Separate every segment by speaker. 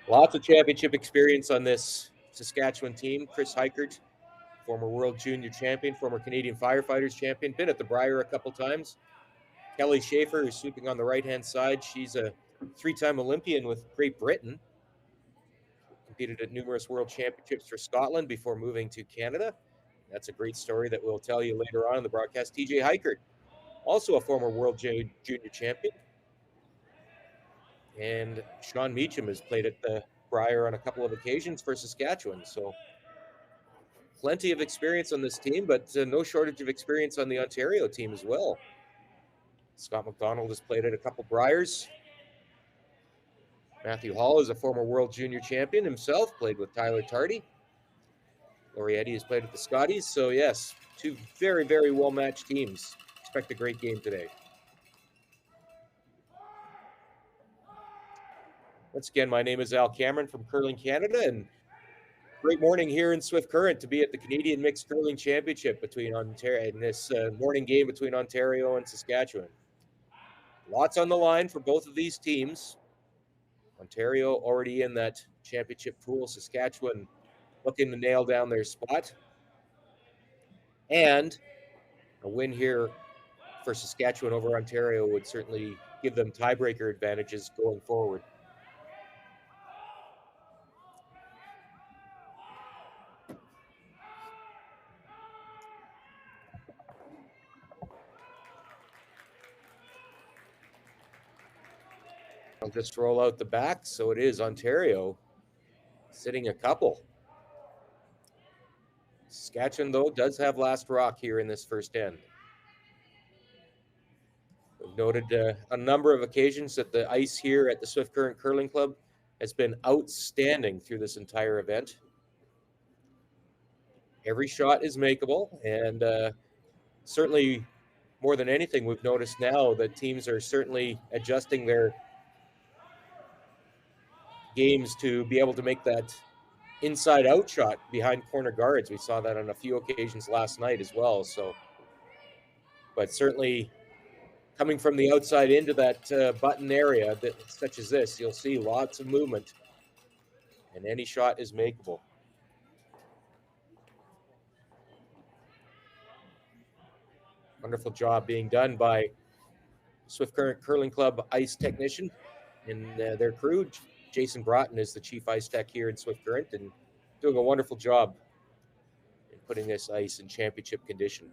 Speaker 1: Lots of championship experience on this Saskatchewan team. Chris Heikert, former World Junior Champion, former Canadian Firefighters Champion, been at the Brier a couple times. Kelly Schaefer, who's sweeping on the right-hand side. She's a three-time Olympian with Great Britain. Competed at numerous World Championships for Scotland before moving to Canada. That's a great story that we'll tell you later on in the broadcast. TJ Heikert, also a former World Junior Champion. And Sean Meacham has played at the Brier on a couple of occasions for Saskatchewan. So plenty of experience on this team, but no shortage of experience on the Ontario team as well. Scott McDonald has played at a couple Briers. Matthew Hall is a former World Junior Champion himself, played with Tyler Tardy. Laurie Eddy has played with the Scotties. So, yes, two very, very well-matched teams. Expect a great game today. Once again, my name is Al Cameron from Curling Canada, and great morning here in Swift Current to be at the Canadian Mixed Curling Championship between Ontario in this morning game between Ontario and Saskatchewan. Lots on the line for both of these teams. Ontario already in that championship pool. Saskatchewan looking to nail down their spot. And a win here for Saskatchewan over Ontario would certainly give them tiebreaker advantages going forward. I'll just roll out the back. So it is Ontario sitting a couple. Saskatchewan, though, does have last rock here in this first end. We've noted a number of occasions that the ice here at the Swift Current Curling Club has been outstanding through this entire event. Every shot is makeable, and certainly more than anything, we've noticed now that teams are certainly adjusting their games to be able to make that inside out shot behind corner guards. We saw that on a few occasions last night as well. So, but certainly coming from the outside into that button area, such as this, you'll see lots of movement, and any shot is makeable. Wonderful job being done by Swift Current Curling Club ice technician and their crew. Jason Broughton is the chief ice tech here in Swift Current and doing a wonderful job in putting this ice in championship condition.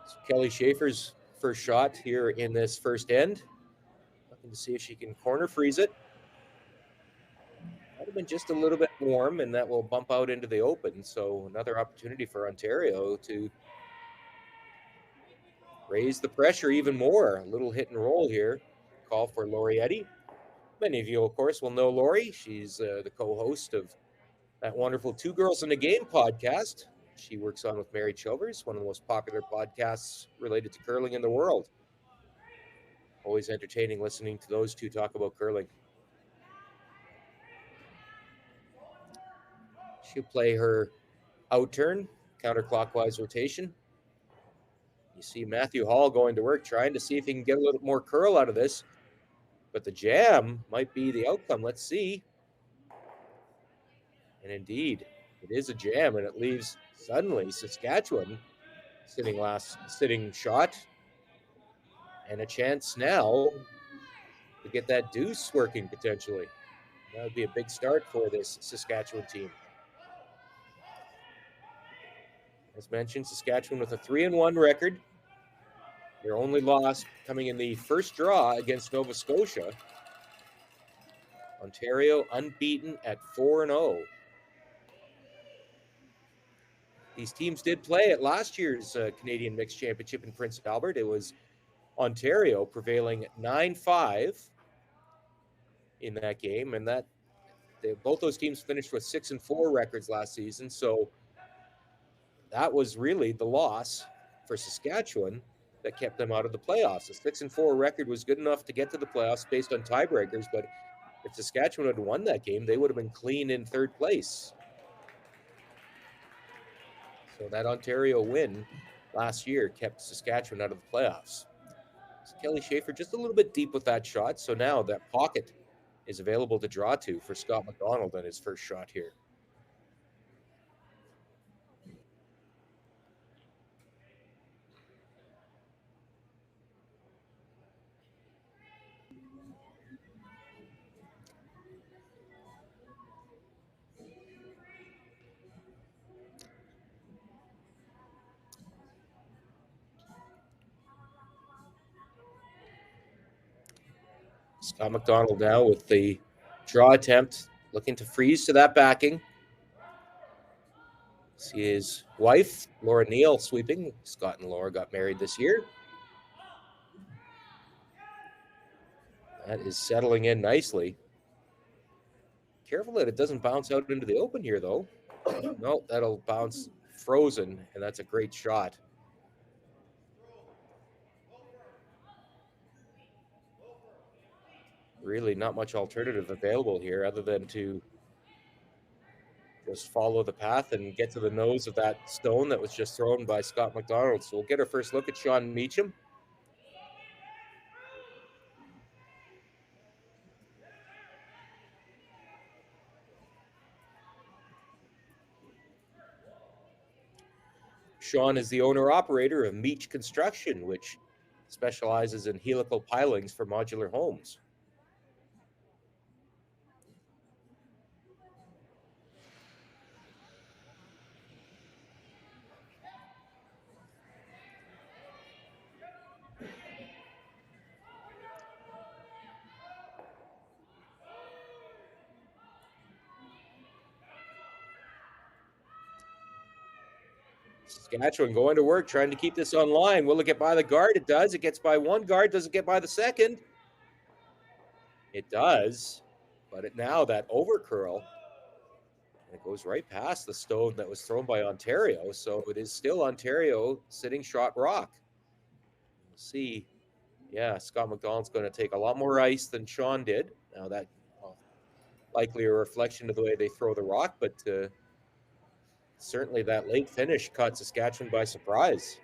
Speaker 1: So Kelly Schaefer's first shot here in this first end. Looking to see if she can corner freeze it. Might have been just a little bit warm, and that will bump out into the open. So another opportunity for Ontario to raise the pressure even more. A little hit and roll here. Call for Laurie Eddy. Many of you, of course, will know Laurie. She's the co-host of that wonderful Two Girls in a Game podcast. She works on with Mary Chilvers, one of the most popular podcasts related to curling in the world. Always entertaining listening to those two talk about curling. She'll play her out turn, counterclockwise rotation. You see Matthew Hall going to work, trying to see if he can get a little more curl out of this. But the jam might be the outcome. Let's see. And indeed, it is a jam, and it leaves suddenly Saskatchewan sitting shot, and a chance now to get that deuce working potentially. That would be a big start for this Saskatchewan team. As mentioned, Saskatchewan with a 3-1 record. Their only loss coming in the first draw against Nova Scotia. Ontario unbeaten at 4-0. These teams did play at last year's Canadian Mixed Championship in Prince Albert. It was Ontario prevailing 9-5 in that game, and both those teams finished with 6-4 records last season. So that was really the loss for Saskatchewan that kept them out of the playoffs. A 6-4 record was good enough to get to the playoffs based on tiebreakers, but if Saskatchewan had won that game, they would have been clean in third place. So that Ontario win last year kept Saskatchewan out of the playoffs. So Kelly Schaefer just a little bit deep with that shot. So now that pocket is available to draw to for Scott McDonald on his first shot here. Scott McDonald now with the draw attempt, looking to freeze to that backing. See his wife, Laura Neal, sweeping. Scott and Laura got married this year. That is settling in nicely. Careful that it doesn't bounce out into the open here, though. No, that'll bounce frozen, and that's a great shot. Really not much alternative available here other than to just follow the path and get to the nose of that stone that was just thrown by Scott McDonald. So we'll get our first look at Sean Meacham. Sean is the owner-operator of Meach Construction, which specializes in helical pilings for modular homes. Saskatchewan going to work, trying to keep this online. Will it get by the guard? It does. It gets by one guard. Does it get by the second? It does. But now that overcurl, it goes right past the stone that was thrown by Ontario. So it is still Ontario sitting shot rock. We'll see. Yeah, Scott McDonald's going to take a lot more ice than Sean did. Now that likely a reflection of the way they throw the rock, but certainly that late finish caught Saskatchewan by surprise.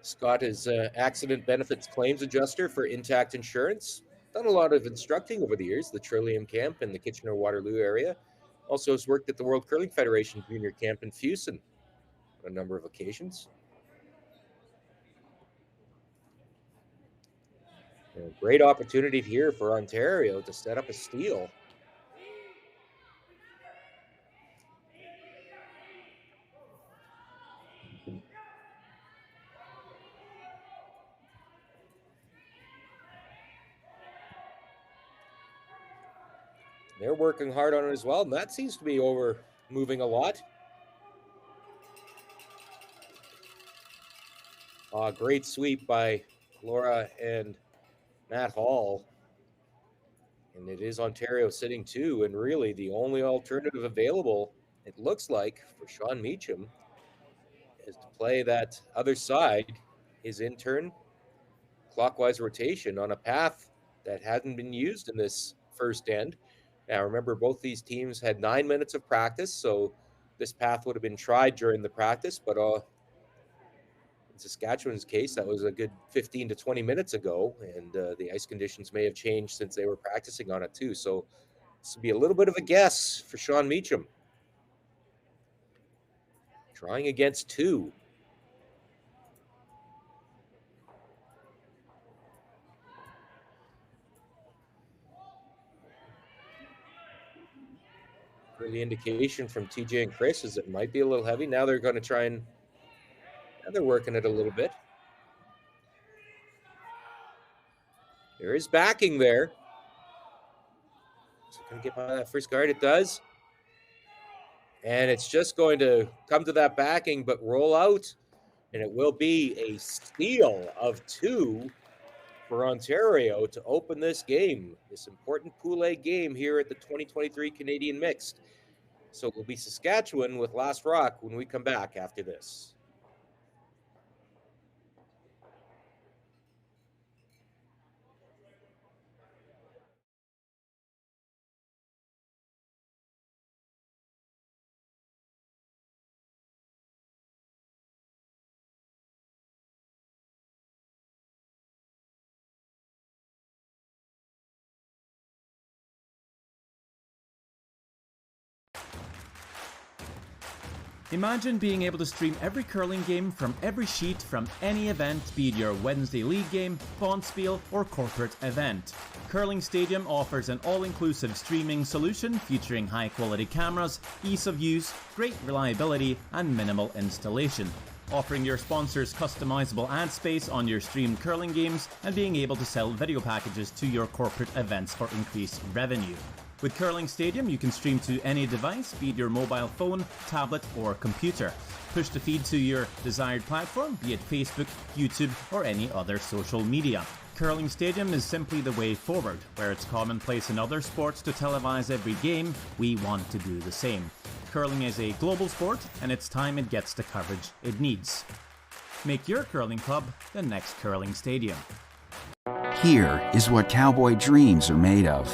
Speaker 1: Scott is accident benefits claims adjuster for Intact Insurance. Done a lot of instructing over the years, the Trillium Camp in the Kitchener-Waterloo area. Also has worked at the World Curling Federation Junior Camp in Fusen on a number of occasions. A great opportunity here for Ontario to set up a steal. They're working hard on it as well, and that seems to be moving a lot. Great sweep by Laura and Matt Hall. And it is Ontario sitting two, and really the only alternative available, it looks like, for Sean Meacham is to play that other side, his intern clockwise rotation on a path that hadn't been used in this first end. Now, remember, both these teams had 9 minutes of practice, so this path would have been tried during the practice, but in Saskatchewan's case, that was a good 15 to 20 minutes ago, and the ice conditions may have changed since they were practicing on it too. So this would be a little bit of a guess for Sean Meacham. Trying against two. The indication from TJ and Chris is it might be a little heavy. Now they're going to try and they're working it a little bit. There is backing there. Is it going to get by that first guard? It does. And it's just going to come to that backing, but roll out. And it will be a steal of two for Ontario to open this game, this important Pool A game here at the 2023 Canadian Mixed. So it will be Saskatchewan with Last Rock when we come back after this.
Speaker 2: Imagine being able to stream every curling game from every sheet from any event, be it your Wednesday league game, bonspiel, or corporate event. Curling Stadium offers an all-inclusive streaming solution featuring high-quality cameras, ease of use, great reliability, and minimal installation. Offering your sponsors customizable ad space on your streamed curling games and being able to sell video packages to your corporate events for increased revenue. With Curling Stadium, you can stream to any device, be it your mobile phone, tablet, or computer. Push the feed to your desired platform, be it Facebook, YouTube, or any other social media. Curling Stadium is simply the way forward. Where it's commonplace in other sports to televise every game, we want to do the same. Curling is a global sport, and it's time it gets the coverage it needs. Make your curling club the next Curling Stadium.
Speaker 3: Here is what cowboy dreams are made of.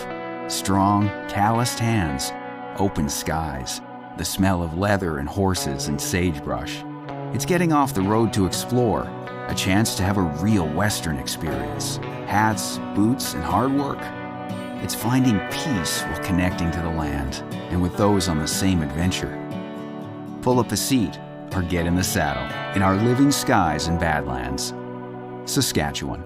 Speaker 3: Strong, calloused hands, open skies, the smell of leather and horses and sagebrush. It's getting off the road to explore, a chance to have a real Western experience. Hats, boots, and hard work. It's finding peace while connecting to the land and with those on the same adventure. Pull up a seat or get in the saddle in our living skies and Badlands. Saskatchewan.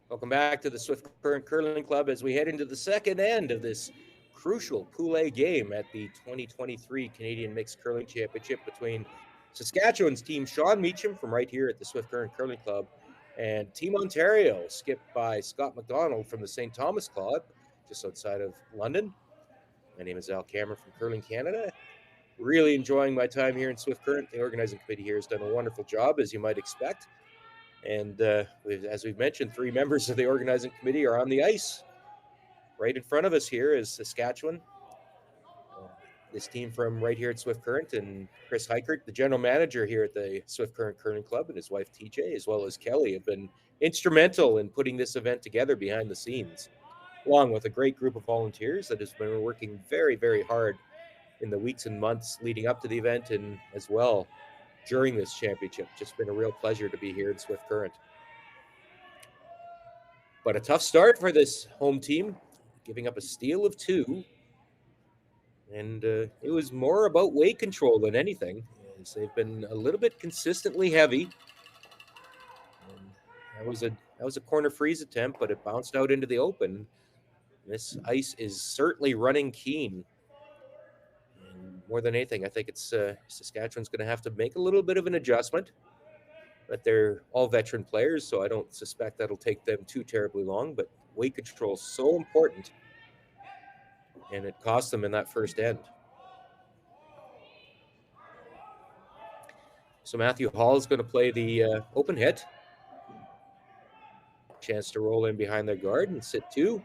Speaker 1: Welcome back to the Swift Current Curling Club as we head into the second end of this crucial Pool A game at the 2023 Canadian Mixed Curling Championship between Saskatchewan's team Sean Meacham from right here at the Swift Current Curling Club and Team Ontario, skipped by Scott McDonald from the St. Thomas Club, just outside of London. My name is Al Cameron from Curling Canada. Really enjoying my time here in Swift Current. The organizing committee here has done a wonderful job, as you might expect. And as we've mentioned, 3 members of the organizing committee are on the ice. Right in front of us here is Saskatchewan. This team from right here at Swift Current, and Chris Heichert, the general manager here at the Swift Current Curling Club, and his wife TJ, as well as Kelly, have been instrumental in putting this event together behind the scenes, along with a great group of volunteers that has been working very, very hard in the weeks and months leading up to the event, and as well during this championship. Just been a real pleasure to be here in Swift Current. But a tough start for this home team, giving up a steal of 2. And it was more about weight control than anything, as they've been a little bit consistently heavy. And that was a corner freeze attempt, but it bounced out into the open. This ice is certainly running keen. And more than anything, I think it's Saskatchewan's going to have to make a little bit of an adjustment. But they're all veteran players, so I don't suspect that'll take them too terribly long. But weight control is so important, and it cost them in that first end. So Matthew Hall is going to play the open hit. Chance to roll in behind their guard and sit 2.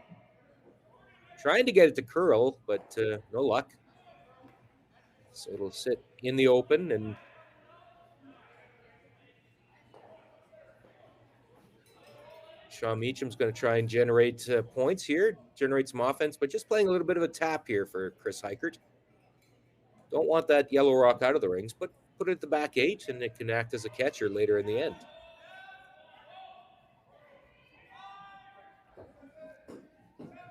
Speaker 1: Trying to get it to curl, but no luck. So it'll sit in the open, and Sean Meacham's going to try and generate points here, generate some offense, but just playing a little bit of a tap here for Chris Heichert. Don't want that yellow rock out of the rings, but put it at the back 8, and it can act as a catcher later in the end.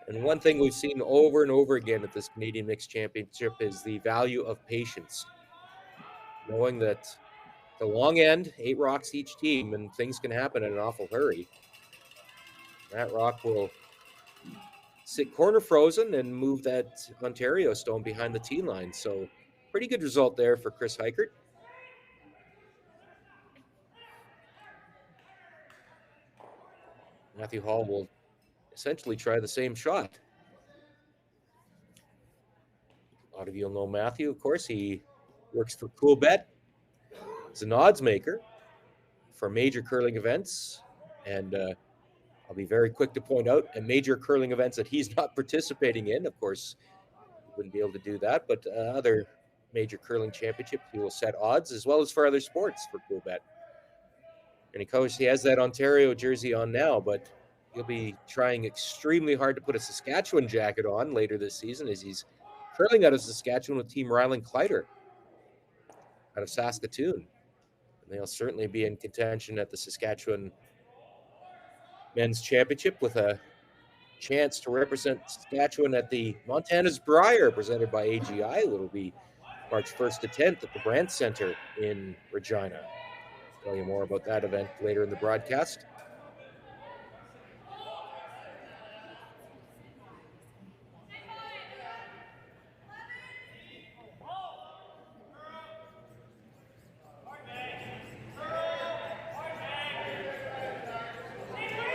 Speaker 1: And one thing we've seen over and over again at this Canadian Mixed Championship is the value of patience. Knowing that the long end, 8 rocks each team, and things can happen in an awful hurry. That rock will sit corner frozen and move that Ontario stone behind the tee line. So pretty good result there for Chris Heichert. Matthew Hall will essentially try the same shot. A lot of you will know Matthew, of course. He works for Coolbet. He's an odds maker for major curling events. And I'll be very quick to point out major curling events that he's not participating in. Of course, he wouldn't be able to do that, but other major curling championships, he will set odds as well as for other sports for Coolbet. And of course, he has that Ontario jersey on now, but he'll be trying extremely hard to put a Saskatchewan jacket on later this season as he's curling out of Saskatchewan with Team Ryland Kleider out of Saskatoon. And they'll certainly be in contention at the Saskatchewan Men's Championship with a chance to represent Saskatchewan at the Montana's Brier presented by AGI. It'll be March 1st to 10th at the Brandt Center in Regina. I'll tell you more about that event later in the broadcast.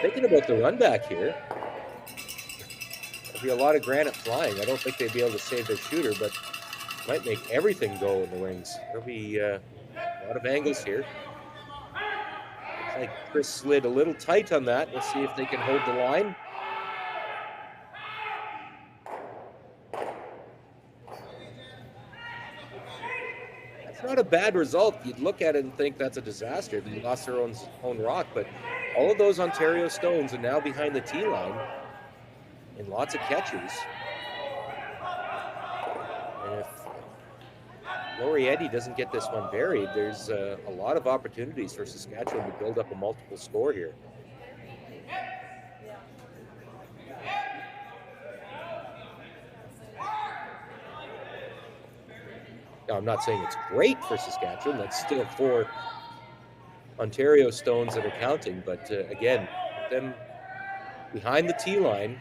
Speaker 1: Thinking about the run back here, there'll be a lot of granite flying. I don't think they'd be able to save their shooter, but might make everything go in the wings. There'll be a lot of angles here. Looks like Chris slid a little tight on that. We'll see if they can hold the line. That's not a bad result. You'd look at it and think that's a disaster. They lost their own rock, but all of those Ontario Stones are now behind the tee line in lots of catches. And if Laurie Eddy doesn't get this one buried, there's a lot of opportunities for Saskatchewan to build up a multiple score here. Now, I'm not saying it's great for Saskatchewan. That's still 4 Ontario Stones that are counting, but again, them behind the tee line,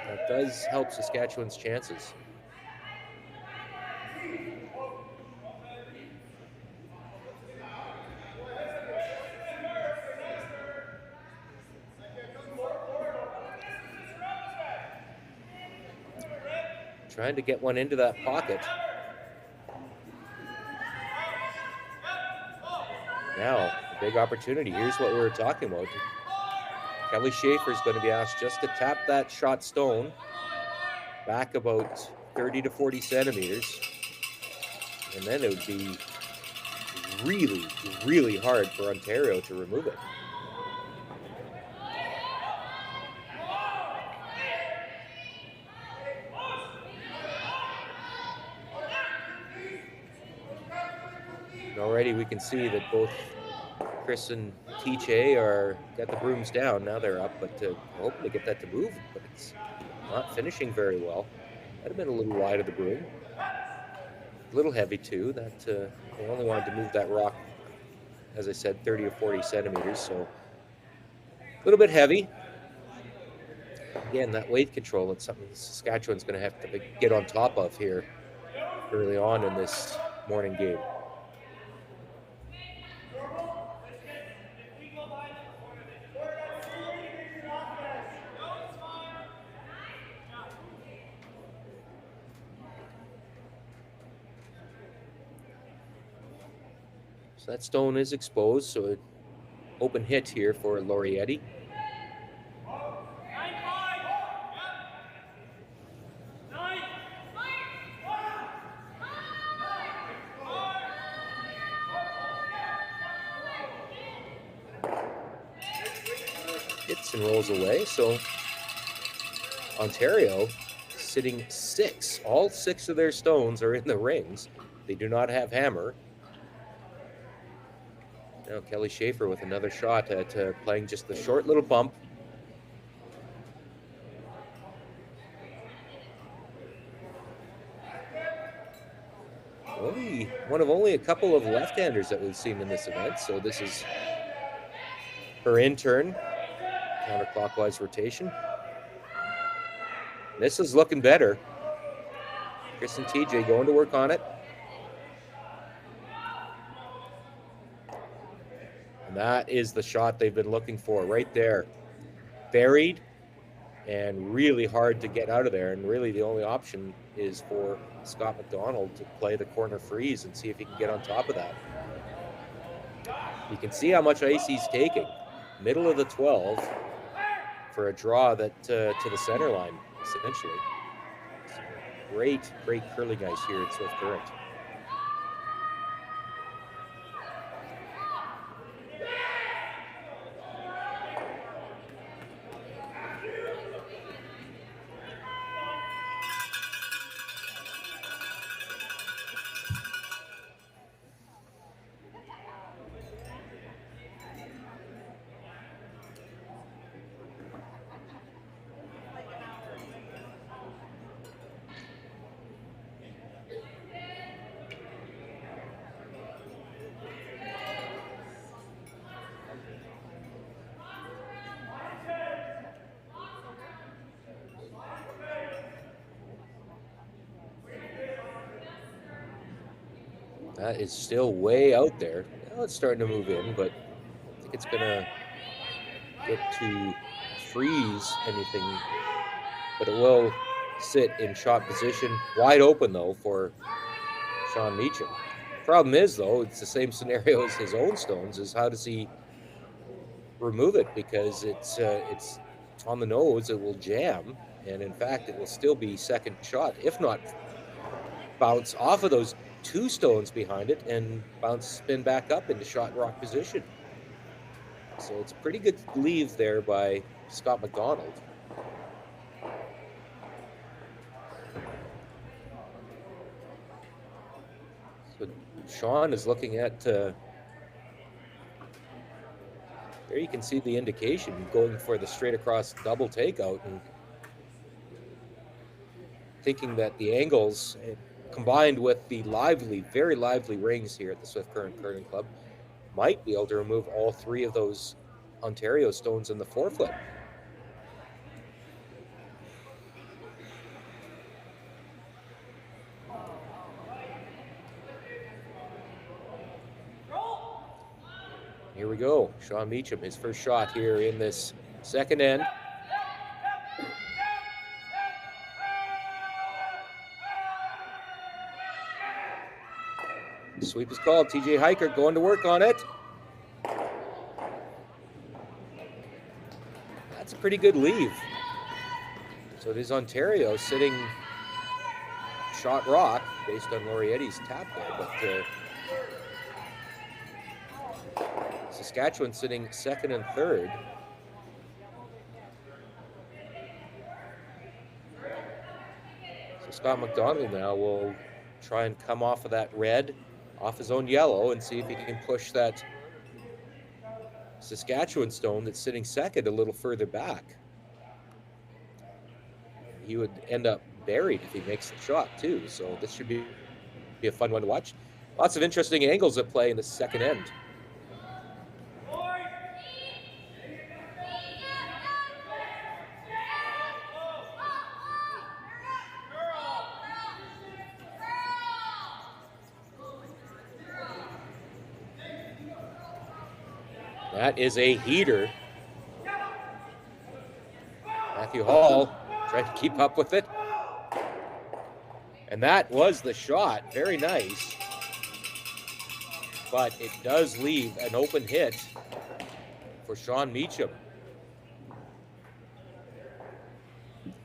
Speaker 1: that does help Saskatchewan's chances. Trying to get one into that pocket. Now, big opportunity. Here's what we were talking about. Kelly Schaefer is going to be asked just to tap that shot stone back about 30 to 40 centimeters. And then it would be really, really hard for Ontario to remove it. And already we can see that both Chris and TJ are got the brooms down. Now they're up, but hoping to get that to move, but it's not finishing very well. Might have been a little wide of the broom. A little heavy too. That they only wanted to move that rock, as I said, 30 or 40 centimeters, so a little bit heavy. Again, that weight control, it's something Saskatchewan's going to have to get on top of here early on in this morning game. So that stone is exposed, so an open hit here for Laurie Eddy. Hits and rolls away, so Ontario sitting 6. All 6 of their stones are in the rings. They do not have hammer. Now Kelly Schaefer with another shot at playing just the short little bump. One of only a couple of left-handers that we've seen in this event, so this is her in turn, counterclockwise rotation. This is looking better. Chris and TJ going to work on it. And that is the shot they've been looking for right there. Buried and really hard to get out of there. And really the only option is for Scott McDonald to play the corner freeze and see if he can get on top of that. You can see how much ice he's taking. Middle of the 12 for a draw that to the center line, essentially. Great curling ice here at Swift Current. That is still way out there. Now it's starting to move in, but I think it's gonna get to freeze anything, but it will sit in shot position. Wide open though for Sean Meacham. Problem is though, it's the same scenario as his own stones, is how does he remove it? Because it's on the nose, it will jam, and in fact it will still be second shot, if not bounce off of those two stones behind it and spin back up into shot rock position. So it's a pretty good leave there by Scott McDonald. So Sean is looking at, there you can see the indication going for the straight across double takeout and thinking that the angles combined with the very lively rings here at the Swift Current Curling Club might be able to remove all three of those Ontario stones in the forefoot. Here we go. Sean Meacham, his first shot here in this second end. Sweep is called. TJ Hiker going to work on it. That's a pretty good leave. So it is Ontario sitting shot rock based on Lorietti's tap there, but Saskatchewan sitting second and third. So Scott McDonald now will try and come off of that red, off his own yellow, and see if he can push that Saskatchewan stone that's sitting second a little further back. He would end up buried if he makes the shot too, so this should be a fun one to watch. Lots of interesting angles at play in the second end. That is a heater. Matthew Hall trying to keep up with it. And that was the shot. Very nice. But it does leave an open hit for Sean Meacham.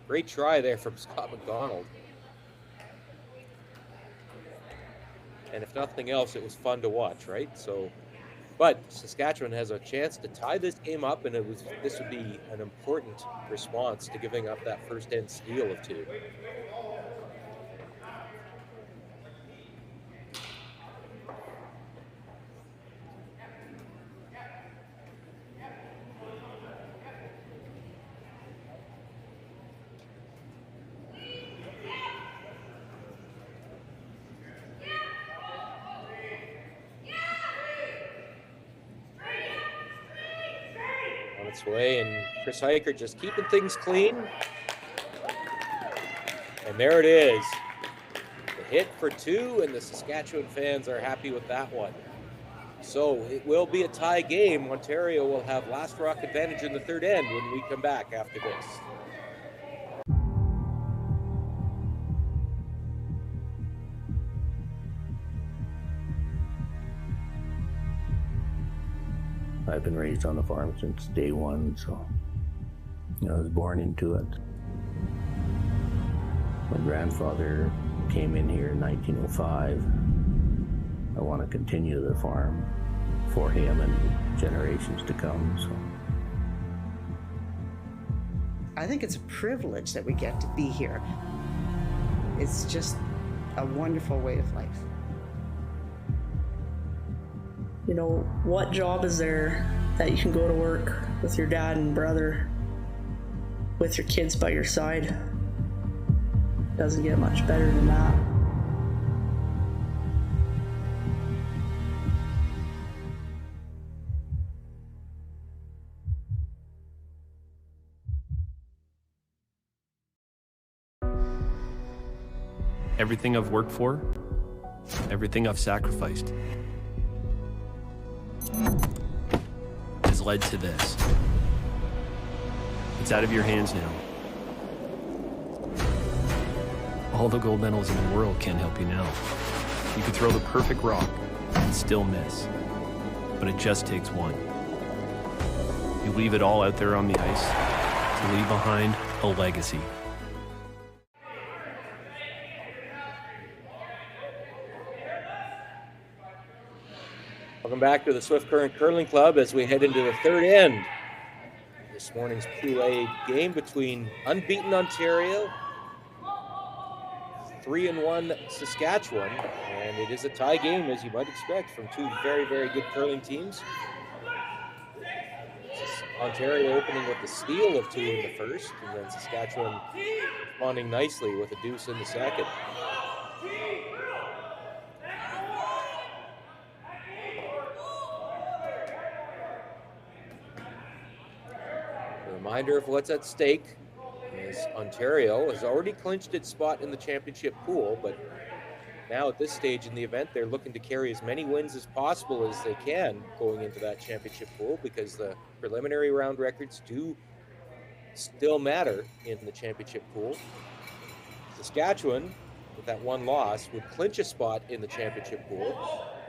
Speaker 1: Great try there from Scott McDonald. And if nothing else, it was fun to watch, right? So, but Saskatchewan has a chance to tie this game up, and this would be an important response to giving up that first end steal of two. Way, and Chris Hiker just keeping things clean. And there it is. The hit for two, and the Saskatchewan fans are happy with that one. So it will be a tie game. Ontario will have last rock advantage in the third end when we come back after this.
Speaker 4: I've been raised on the farm since day one, so I was born into it. My grandfather came in here in 1905. I want to continue the farm for him and generations to come. So
Speaker 5: I think it's a privilege that we get to be here. It's just a wonderful way of life.
Speaker 6: What job is there that you can go to work with your dad and brother, with your kids by your side? Doesn't get much better than that.
Speaker 7: Everything I've worked for, everything I've sacrificed, has led to this. It's out of your hands now. All the gold medals in the world can't help you now. You could throw the perfect rock and still miss, but it just takes one. You leave it all out there on the ice to leave behind a legacy.
Speaker 1: Welcome back to the Swift Current Curling Club as we head into the third end. This morning's Pool A game between unbeaten Ontario, 3-1 Saskatchewan, and it is a tie game as you might expect from two very, very good curling teams. Ontario opening with a steal of 2 in the first, and then Saskatchewan responding nicely with a deuce in the second. Reminder of what's at stake is Ontario has already clinched its spot in the championship pool, but now at this stage in the event, they're looking to carry as many wins as possible as they can going into that championship pool, because the preliminary round records do still matter in the championship pool. Saskatchewan, with that one loss, would clinch a spot in the championship pool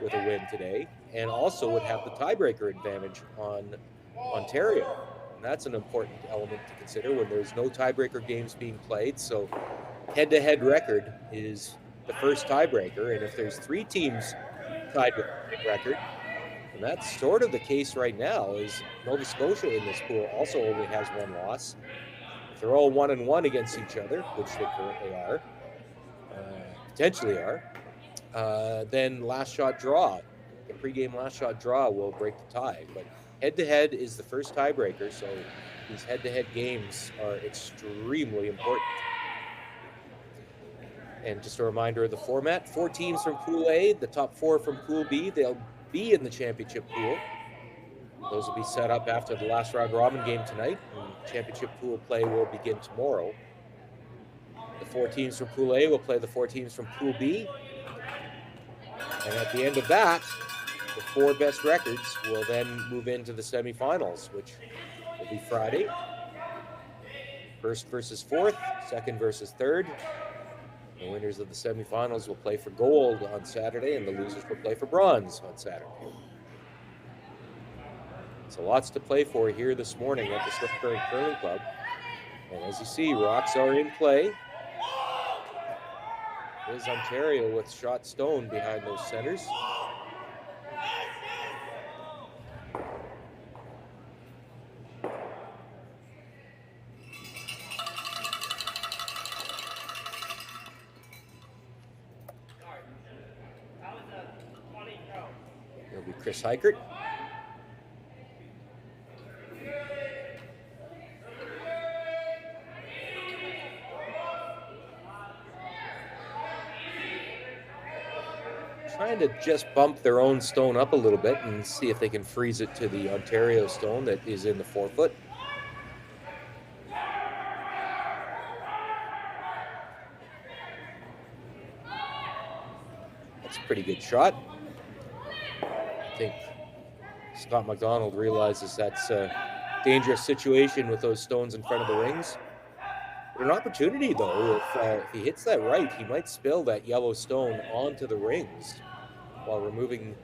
Speaker 1: with a win today, and also would have the tiebreaker advantage on Ontario. And that's an important element to consider when there's no tiebreaker games being played. So head-to-head record is the first tiebreaker, and if there's 3 teams tied with the record, and that's sort of the case right now, is Nova Scotia in this pool also only has 1 loss. If they're all 1-1 against each other, which they currently are, potentially are, then last shot draw, the pregame last shot draw will break the tie. But head-to-head is the first tiebreaker, so these head-to-head games are extremely important. And just a reminder of the format, 4 teams from Pool A, the top 4 from Pool B, they'll be in the championship pool. Those will be set up after the last round robin game tonight, and championship pool play will begin tomorrow. The 4 teams from Pool A will play the 4 teams from Pool B. And at the end of that, the 4 best records will then move into the semifinals, which will be Friday. First versus fourth, second versus third. The winners of the semifinals will play for gold on Saturday, and the losers will play for bronze on Saturday. So lots to play for here this morning at the Swift Current Curling Club. And as you see, rocks are in play. There's Ontario with shot stone behind those centers. It'll be Chris Heikert. Trying to just bump their own stone up a little bit and see if they can freeze it to the Ontario stone that is in the 4-foot. That's a pretty good shot. I think Scott McDonald realizes that's a dangerous situation with those stones in front of the rings. But an opportunity, though, if he hits that right, he might spill that yellow stone onto the rings while removing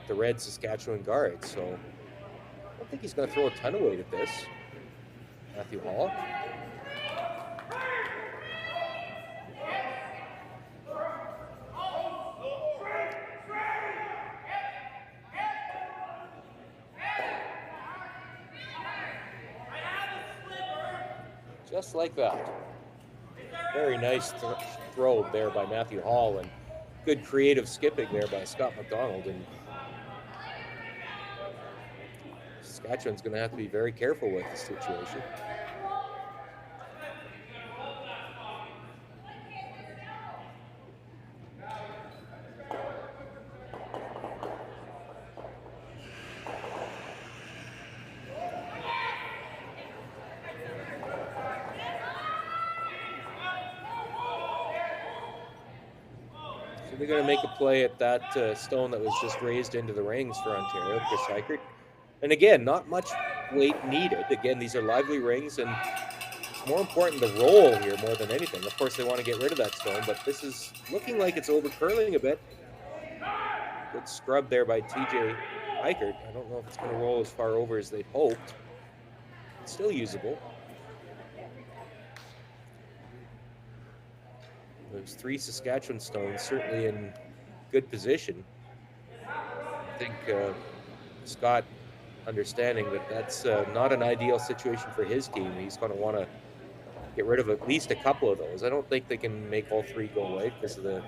Speaker 1: the red Saskatchewan guard. So don't think he's going to throw a ton of weight at this. Matthew Hall. Just like that. Very nice throw there by Matthew Hall, and good creative skipping there by Scott McDonald. And Saskatchewan's going to have to be very careful with the situation. They're going to make a play at that stone that was just raised into the rings for Ontario, Chris Heichert. And again, not much weight needed. Again, these are lively rings, and it's more important the roll here more than anything. Of course, they want to get rid of that stone, but this is looking like it's over curling a bit. Good scrub there by TJ Heichert. I don't know if it's going to roll as far over as they'd hoped. It's still usable. There's 3 Saskatchewan stones, certainly in good position. I think Scott, understanding that that's not an ideal situation for his team, he's going to want to get rid of at least a couple of those. I don't think they can make all 3 go away because of the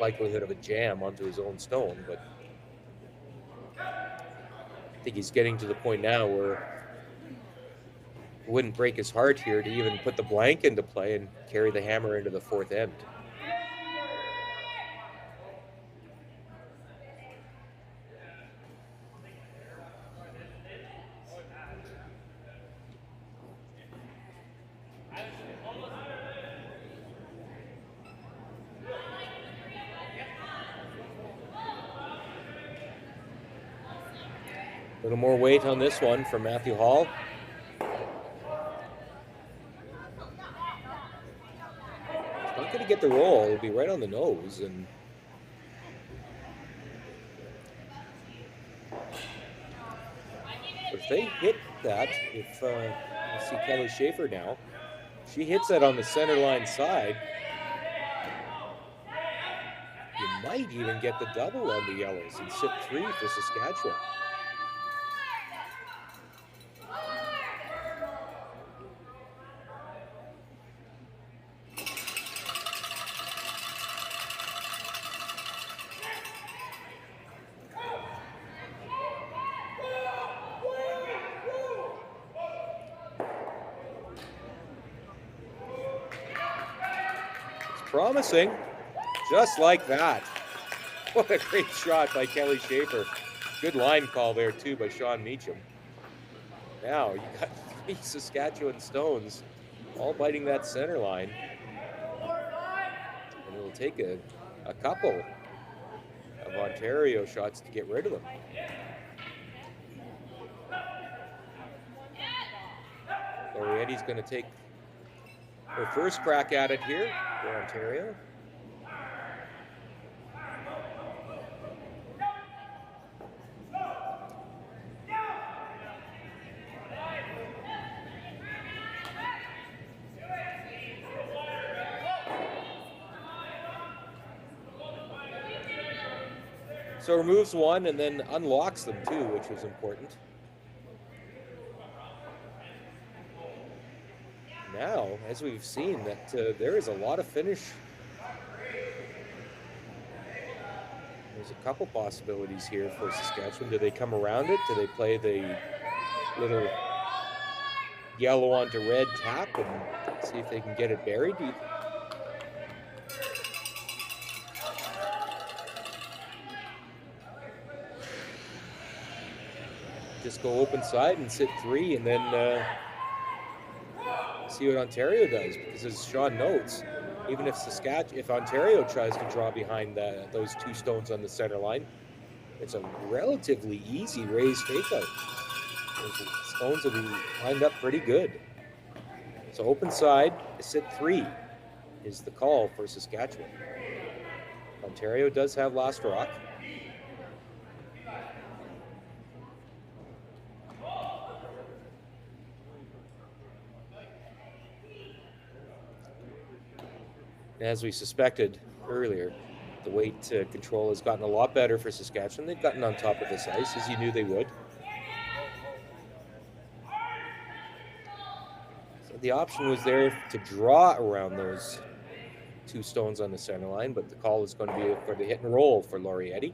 Speaker 1: likelihood of a jam onto his own stone, but I think he's getting to the point now where it wouldn't break his heart here to even put the blank into play and carry the hammer into the 4th end. A little more weight on this one from Matthew Hall. He's not going to get the roll. It'll be right on the nose. And if they hit that, you see Kelly Schaefer now. She hits that on the center line side. You might even get the double on the Yellows and sit 3 for Saskatchewan. Promising, just like that. What a great shot by Kelly Schaefer. Good line call there too by Sean Meacham. Now you got 3 Saskatchewan stones all biting that center line. And it'll take a couple of Ontario shots to get rid of them. Lorietti's going to take her first crack at it here for Ontario. So removes one and then unlocks them too, which was important. Now, as we've seen, that there is a lot of finish. There's a couple possibilities here for Saskatchewan. Do they come around it? Do they play the little yellow onto red tap and see if they can get it buried? Just go open side and sit 3 and then see what Ontario does, because as Sean notes, even if Ontario tries to draw behind those 2 stones on the center line, it's a relatively easy raised fakeout. Those stones will be lined up pretty good. So open side, sit 3 is the call for Saskatchewan. Ontario does have last rock. As we suspected earlier, the weight control has gotten a lot better for Saskatchewan. They've gotten on top of this ice, as you knew they would. So the option was there to draw around those 2 stones on the center line, but the call is going to be for the hit and roll for Laurietti.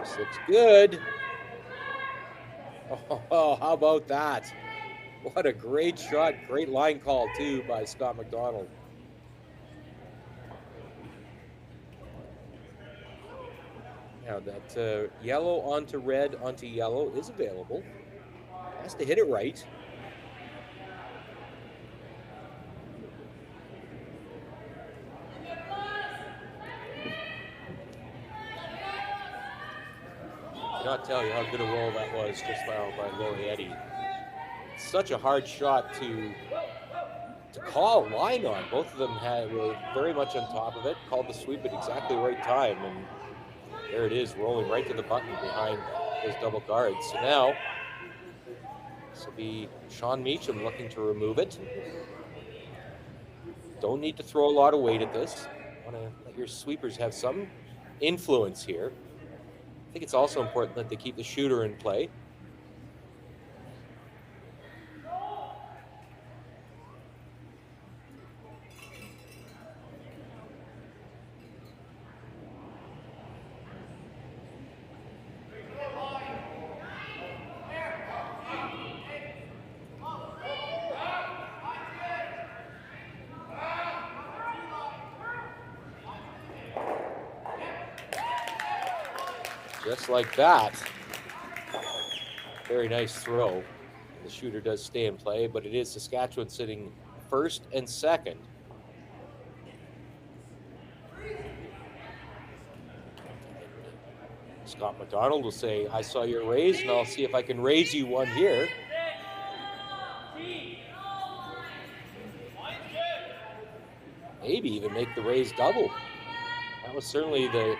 Speaker 1: This looks good. Oh, how about that? What a great shot. Great line call, too, by Scott McDonald. Now that yellow onto red onto yellow is available. Has to hit it right. Cannot tell you how good a roll that was just by Laurietti. Such a hard shot to call a line on. Both of them were very much on top of it, called the sweep at exactly the right time, and there it is, rolling right to the button behind those double guards. So now, this will be Sean Meacham looking to remove it. Don't need to throw a lot of weight at this. Want to let your sweepers have some influence here. I think it's also important that they keep the shooter in play. Just like that. Very nice throw. The shooter does stay in play, but it is Saskatchewan sitting first and second. Scott McDonald will say, I saw your raise, and I'll see if I can raise you one here. Maybe even make the raise double. That was certainly the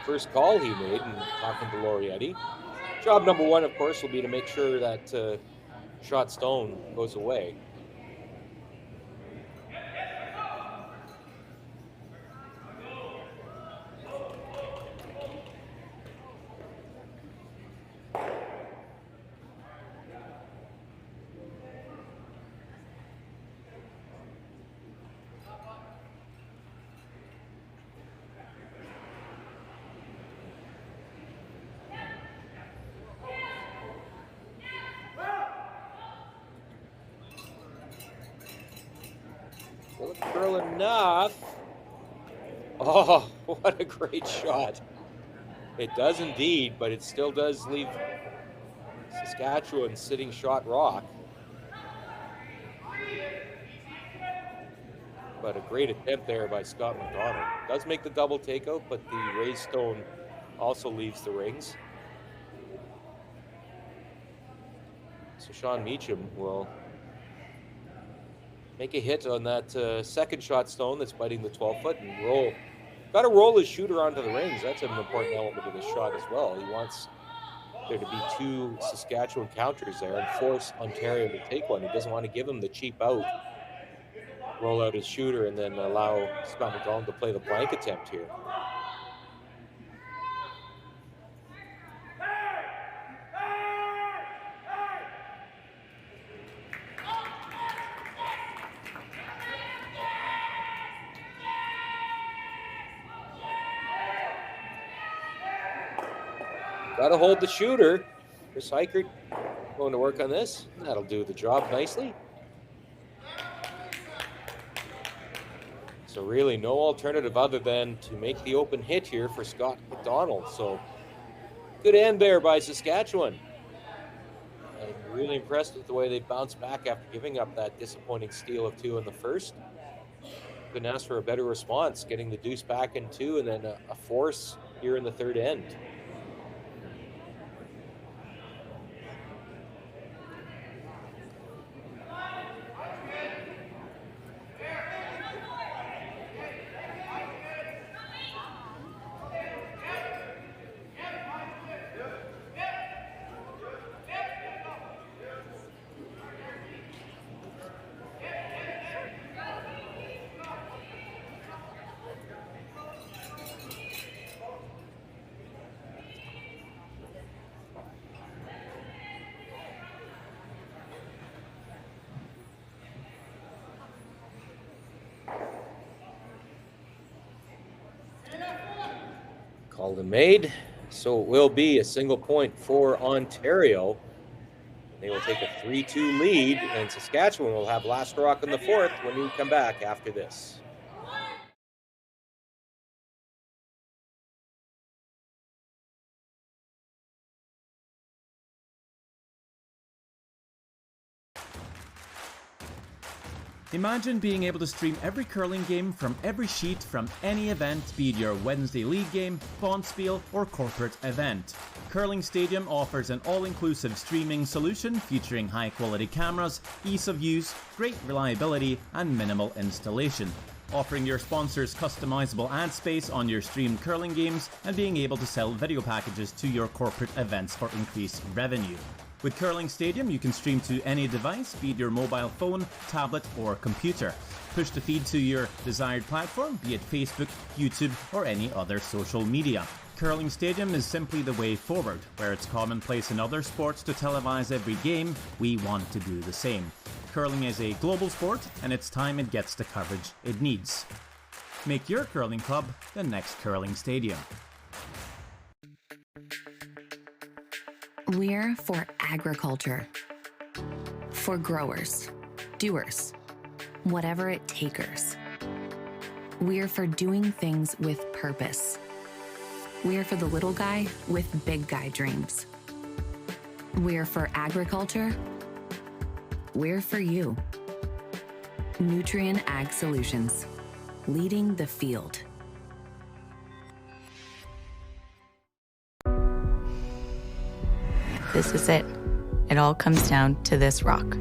Speaker 1: first call he made in talking to Laurietti. Job number one, of course, will be to make sure that shot stone goes away. Curl enough. Oh, what a great shot. It does indeed, but it still does leave Saskatchewan sitting shot rock. But a great attempt there by Scott McDonald. Does make the double takeout, but the raised stone also leaves the rings. So Sean Meacham will make a hit on that second shot stone that's biting the 12-foot and roll. Got to roll his shooter onto the rings. That's an important element of his shot as well. He wants there to be 2 Saskatchewan counters there and force Ontario to take one. He doesn't want to give him the cheap out, roll out his shooter, and then allow Scott McDonald to play the blank attempt here. Got to hold the shooter. Chris Heichert going to work on this. That'll do the job nicely. So really no alternative other than to make the open hit here for Scott McDonald. So good end there by Saskatchewan. I'm really impressed with the way they bounced back after giving up that disappointing steal of 2 in the first. couldn't ask for a better response, getting the deuce back in 2 and then a force here in the third end. Called and made, so it will be a single point for Ontario. They will take a 3-2 lead, and Saskatchewan will have last rock in the fourth when we come back after this.
Speaker 2: Imagine being able to stream every curling game from every sheet from any event, be it your Wednesday league game, bonspiel, or corporate event. Curling Stadium offers an all-inclusive streaming solution featuring high-quality cameras, ease of use, great reliability, and minimal installation. Offering your sponsors customizable ad space on your streamed curling games and being able to sell video packages to your corporate events for increased revenue. With Curling Stadium, you can stream to any device, be it your mobile phone, tablet, or computer. Push the feed to your desired platform, be it Facebook, YouTube, or any other social media. Curling Stadium is simply the way forward. Where it's commonplace in other sports to televise every game, we want to do the same. Curling is a global sport, and it's time it gets the coverage it needs. Make your curling club the next Curling Stadium.
Speaker 8: We're for agriculture, for growers, doers, whatever it takers. We're for doing things with purpose. We're for the little guy with big guy dreams. We're for agriculture. We're for you. Nutrien Ag Solutions, leading the field.
Speaker 9: This is it. It all comes down to this rock.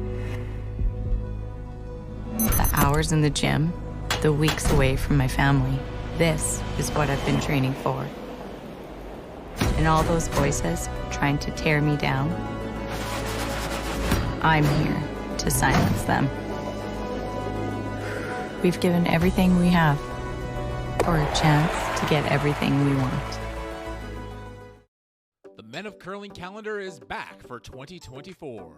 Speaker 9: The hours in the gym, the weeks away from my family. This is what I've been training for. And all those voices trying to tear me down, I'm here to silence them. We've given everything we have for a chance to get everything we want.
Speaker 10: The Men of Curling calendar is back for 2024.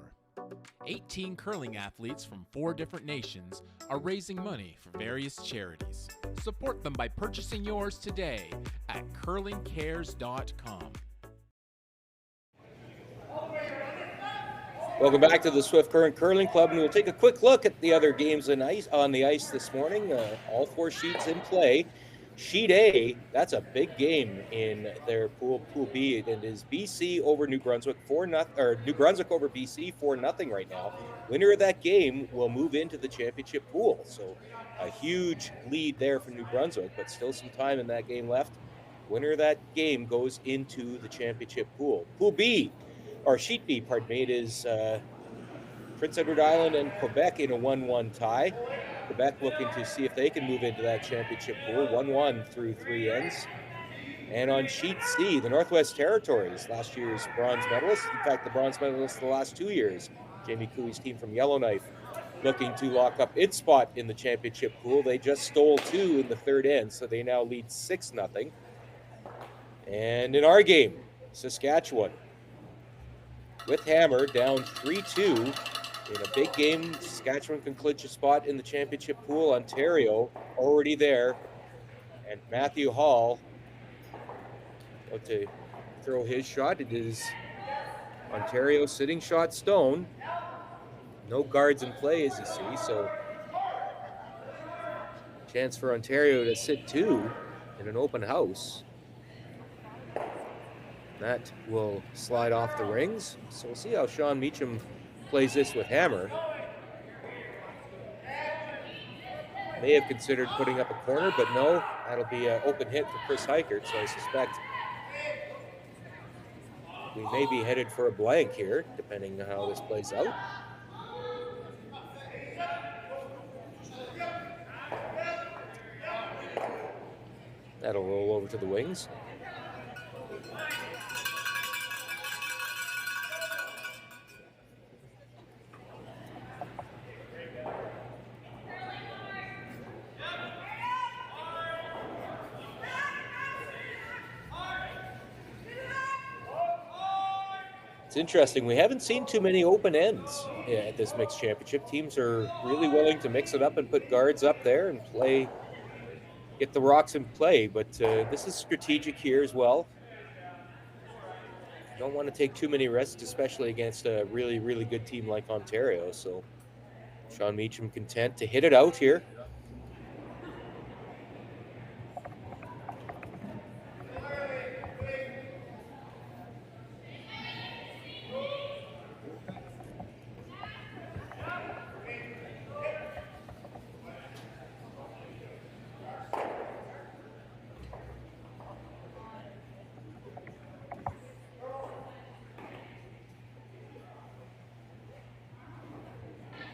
Speaker 10: 18 curling athletes from 4 different nations are raising money for various charities. Support them by purchasing yours today at curlingcares.com.
Speaker 1: Welcome back to the Swift Current Curling Club, and we'll take a quick look at the other games on the ice this morning. All 4 sheets in play. Sheet A, that's a big game in their Pool B. It is BC over New Brunswick 4-0, or New Brunswick over BC 4-0 right now. Winner of that game will move into the championship pool. So a huge lead there for New Brunswick, but still some time in that game left. Winner of that game goes into the championship pool. Pool B, or Sheet B, pardon me, it is Prince Edward Island and Quebec in a 1-1 tie. Quebec looking to see if they can move into that championship pool, 1-1 through 3 ends. And on Sheet C, the Northwest Territories, last year's bronze medalists, in fact, the bronze medalists the last 2 years, Jamie Cooey's team from Yellowknife, looking to lock up its spot in the championship pool. They just stole 2 in the third end, so they now lead 6-0. And in our game, Saskatchewan, with Hammer, down 3-2. In a big game, Saskatchewan can clinch a spot in the championship pool. Ontario already there. And Matthew Hall about to throw his shot. It is Ontario sitting shot stone. No guards in play, as you see. So chance for Ontario to sit 2 in an open house. That will slide off the rings. So we'll see how Sean Meacham plays this with Hammer. may have considered putting up a corner, but no, that'll be an open hit for Chris Heichert, so I suspect we may be headed for a blank here, depending on how this plays out. That'll roll over to the wings. It's interesting. We haven't seen too many open ends at this mixed championship. Teams are really willing to mix it up and put guards up there and play, get the rocks in play. But this is strategic here as well. Don't want to take too many risks, especially against a really, really good team like Ontario. So Sean Meacham content to hit it out here.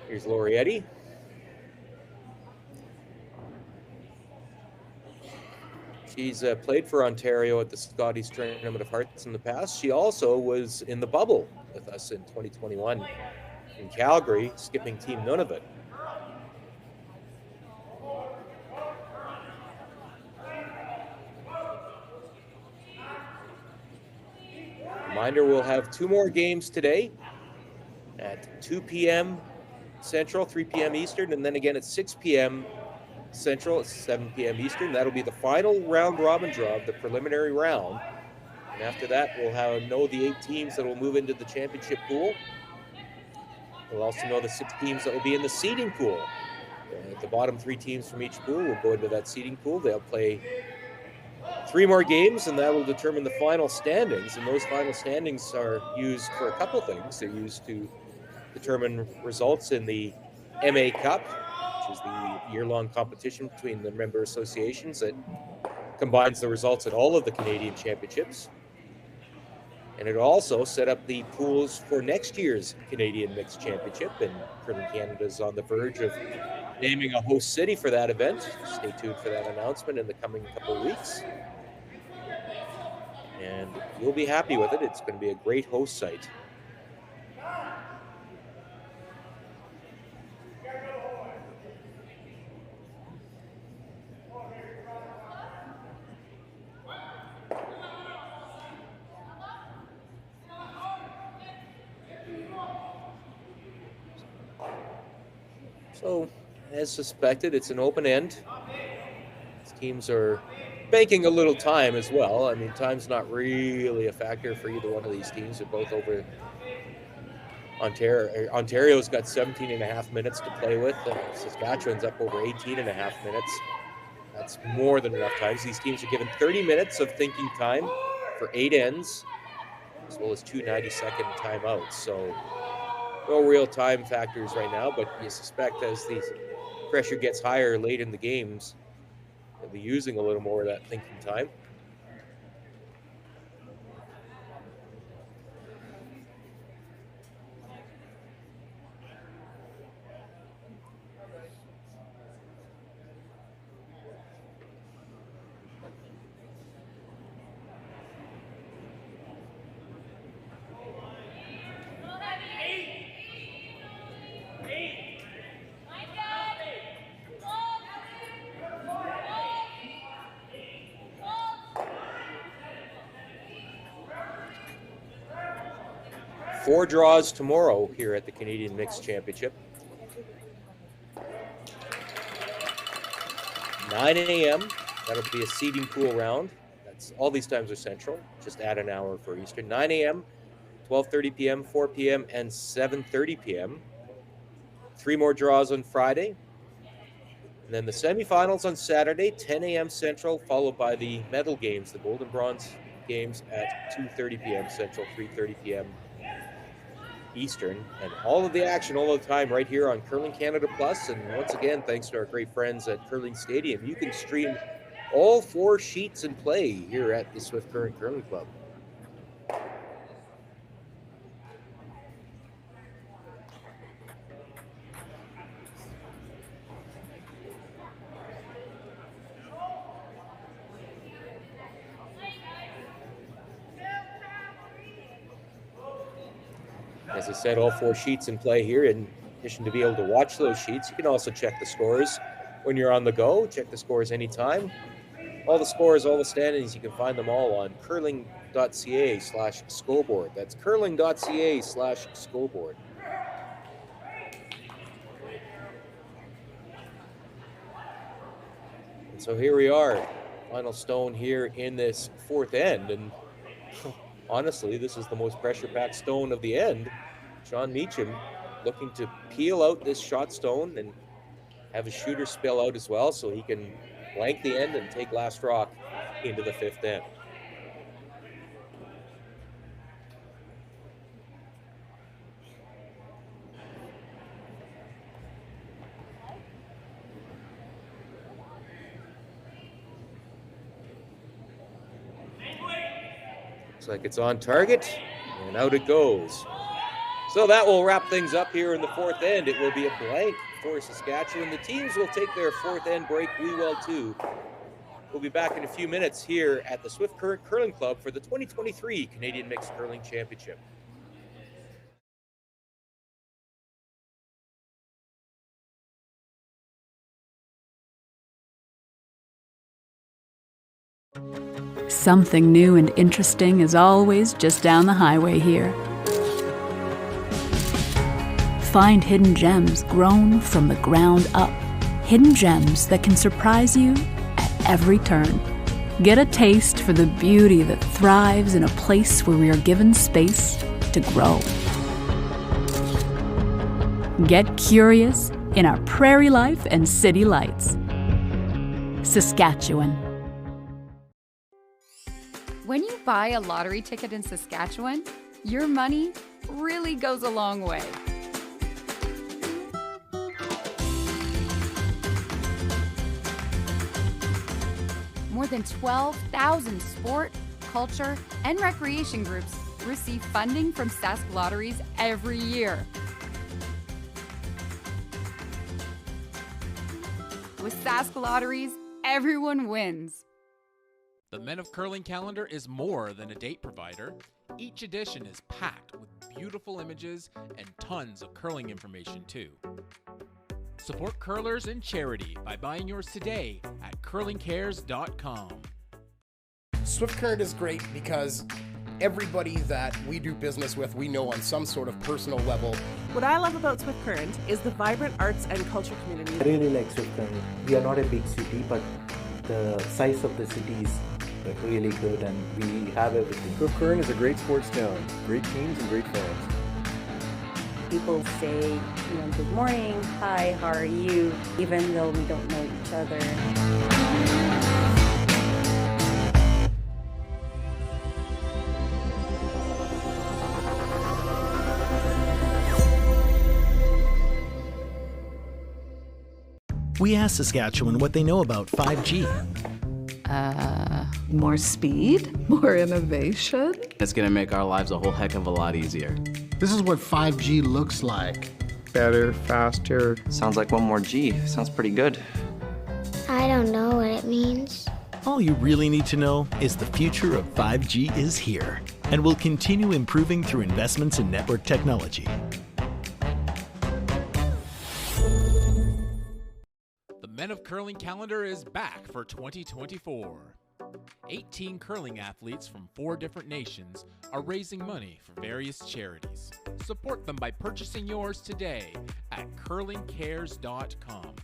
Speaker 1: Here's Lorietti. She's played for Ontario at the Scotties Tournament of Hearts in the past. She also was in the bubble with us in 2021 in Calgary, skipping Team Nunavut. Reminder, we'll have 2 more games today at 2 p.m. Central, 3 p.m. Eastern, and then again at 6 p.m. Central, 7 p.m. Eastern. That'll be the final round robin draw of the preliminary round. And after that, we'll know the 8 teams that will move into the championship pool. We'll also know the 6 teams that will be in the seeding pool. The bottom 3 teams from each pool will go into that seeding pool. They'll play 3 more games, and that will determine the final standings. And those final standings are used for a couple things. They're used to determine results in the MA Cup, which is the year-long competition between the member associations that combines the results at all of the Canadian championships. And it also set up the pools for next year's Canadian Mixed Championship, and Curling Canada is on the verge of naming a host city for that event. Stay tuned for that announcement in the coming couple of weeks. And you'll be happy with it. It's going to be a great host site. So, as suspected, it's an open end. These teams are banking a little time as well. I mean, time's not really a factor for either one of these teams. They're both over. Ontario's got 17 and a half minutes to play with. Saskatchewan's up over 18 and a half minutes. That's more than enough time. These teams are given 30 minutes of thinking time for 8 ends, as well as 2 90-second timeouts. So, no real time factors right now, but you suspect as the pressure gets higher late in the games, they'll be using a little more of that thinking time. Four draws tomorrow here at the Canadian Mixed Championship. 9 a.m. That'll be a seeding pool round. That's all these times are central. Just add an hour for Eastern. 9 a.m., 12:30 p.m., 4 p.m., and 7:30 p.m. 3 more draws on Friday. And then the semifinals on Saturday, 10 a.m. Central, followed by the medal games, the gold and bronze games at 2:30 p.m. Central, 3:30 p.m. Eastern. And all of the action all the time right here on Curling Canada Plus. And once again, thanks to our great friends at Curling Stadium, you can stream all 4 sheets in play here at the Swift Current Curling Club. As I said, all 4 sheets in play here. In addition to be able to watch those sheets, you can also check the scores when you're on the go. Check the scores anytime. All the scores, all the standings, you can find them all on curling.ca/scoreboard. That's curling.ca/scoreboard. And so here we are, final stone here in this 4th end. And honestly, this is the most pressure-packed stone of the end. Sean Meacham looking to peel out this shot stone and have a shooter spill out as well so he can blank the end and take last rock into the 5th end. Looks like it's on target, and out it goes. So that will wrap things up here in the 4th end. It will be a blank for Saskatchewan. The teams will take their 4th end break. We will too. We'll be back in a few minutes here at the Swift Current Curling Club for the 2023 Canadian Mixed Curling Championship.
Speaker 11: Something new and interesting is always just down the highway here. Find hidden gems grown from the ground up. Hidden gems that can surprise you at every turn. Get a taste for the beauty that thrives in a place where we are given space to grow. Get curious in our prairie life and city lights. Saskatchewan.
Speaker 12: When you buy a lottery ticket in Saskatchewan, your money really goes a long way. More than 12,000 sport, culture, and recreation groups receive funding from Sask Lotteries every year. With Sask Lotteries, everyone wins.
Speaker 10: The Men of Curling calendar is more than a date provider. Each edition is packed with beautiful images and tons of curling information too. Support curlers and charity by buying yours today at curlingcares.com.
Speaker 13: Swift Current is great because everybody that we do business with, we know on some sort of personal level.
Speaker 14: What I love about Swift Current is the vibrant arts and culture community.
Speaker 15: I really like Swift Current. We are not a big city, but the size of the city is really good and we have everything.
Speaker 16: Swift Current is a great sports town, great teams and great fans.
Speaker 17: People say, good morning, hi, how are you, even though we don't know each other.
Speaker 18: We asked Saskatchewan what they know about 5G.
Speaker 19: More speed, more innovation.
Speaker 20: It's gonna make our lives a whole heck of a lot easier.
Speaker 21: This is what 5G looks like.
Speaker 22: Better, faster.
Speaker 23: Sounds like one more G. Sounds pretty good.
Speaker 24: I don't know what it means.
Speaker 18: All you really need to know is the future of 5G is here and will continue improving through investments in network technology.
Speaker 10: The Men of Curling calendar is back for 2024. 18 curling athletes from 4 different nations are raising money for various charities. Support them by purchasing yours today at curlingcares.com.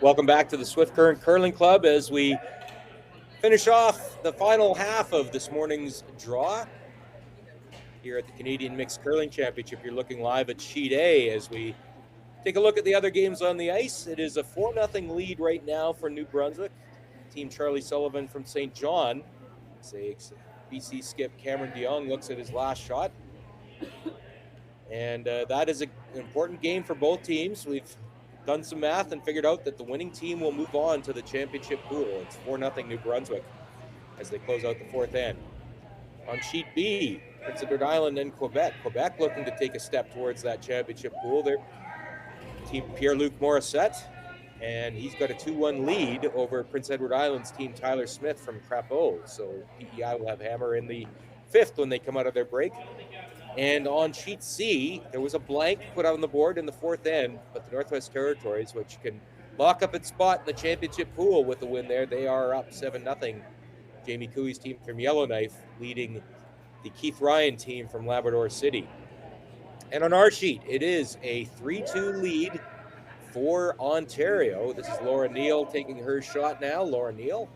Speaker 1: Welcome back to the Swift Current Curling Club as we finish off the final half of this morning's draw here at the Canadian Mixed Curling Championship. You're looking live at Sheet A as we take a look at the other games on the ice. It is a 4-0 lead right now for New Brunswick. Team Charlie Sullivan from St. John. BC skip Cameron DeYoung looks at his last shot. And that is an important game for both teams. We've done some math and figured out that the winning team will move on to the championship pool. It's 4-0 New Brunswick as they close out the fourth end. On Sheet B, Prince Edward Island and Quebec. Quebec looking to take a step towards that championship pool. Their team Pierre-Luc Morissette, and he's got a 2-1 lead over Prince Edward Island's team Tyler Smith from Crapeau. So PEI will have hammer in the fifth when they come out of their break. And on Sheet C, there was a blank put on the board in the fourth end, but the Northwest Territories, which can lock up its spot in the championship pool with the win there, they are up 7-0. Jamie Cooey's team from Yellowknife leading the Keith Ryan team from Labrador City. And on our sheet, it is a 3-2 lead for Ontario. This is Laura Neal taking her shot now. Laura Neal,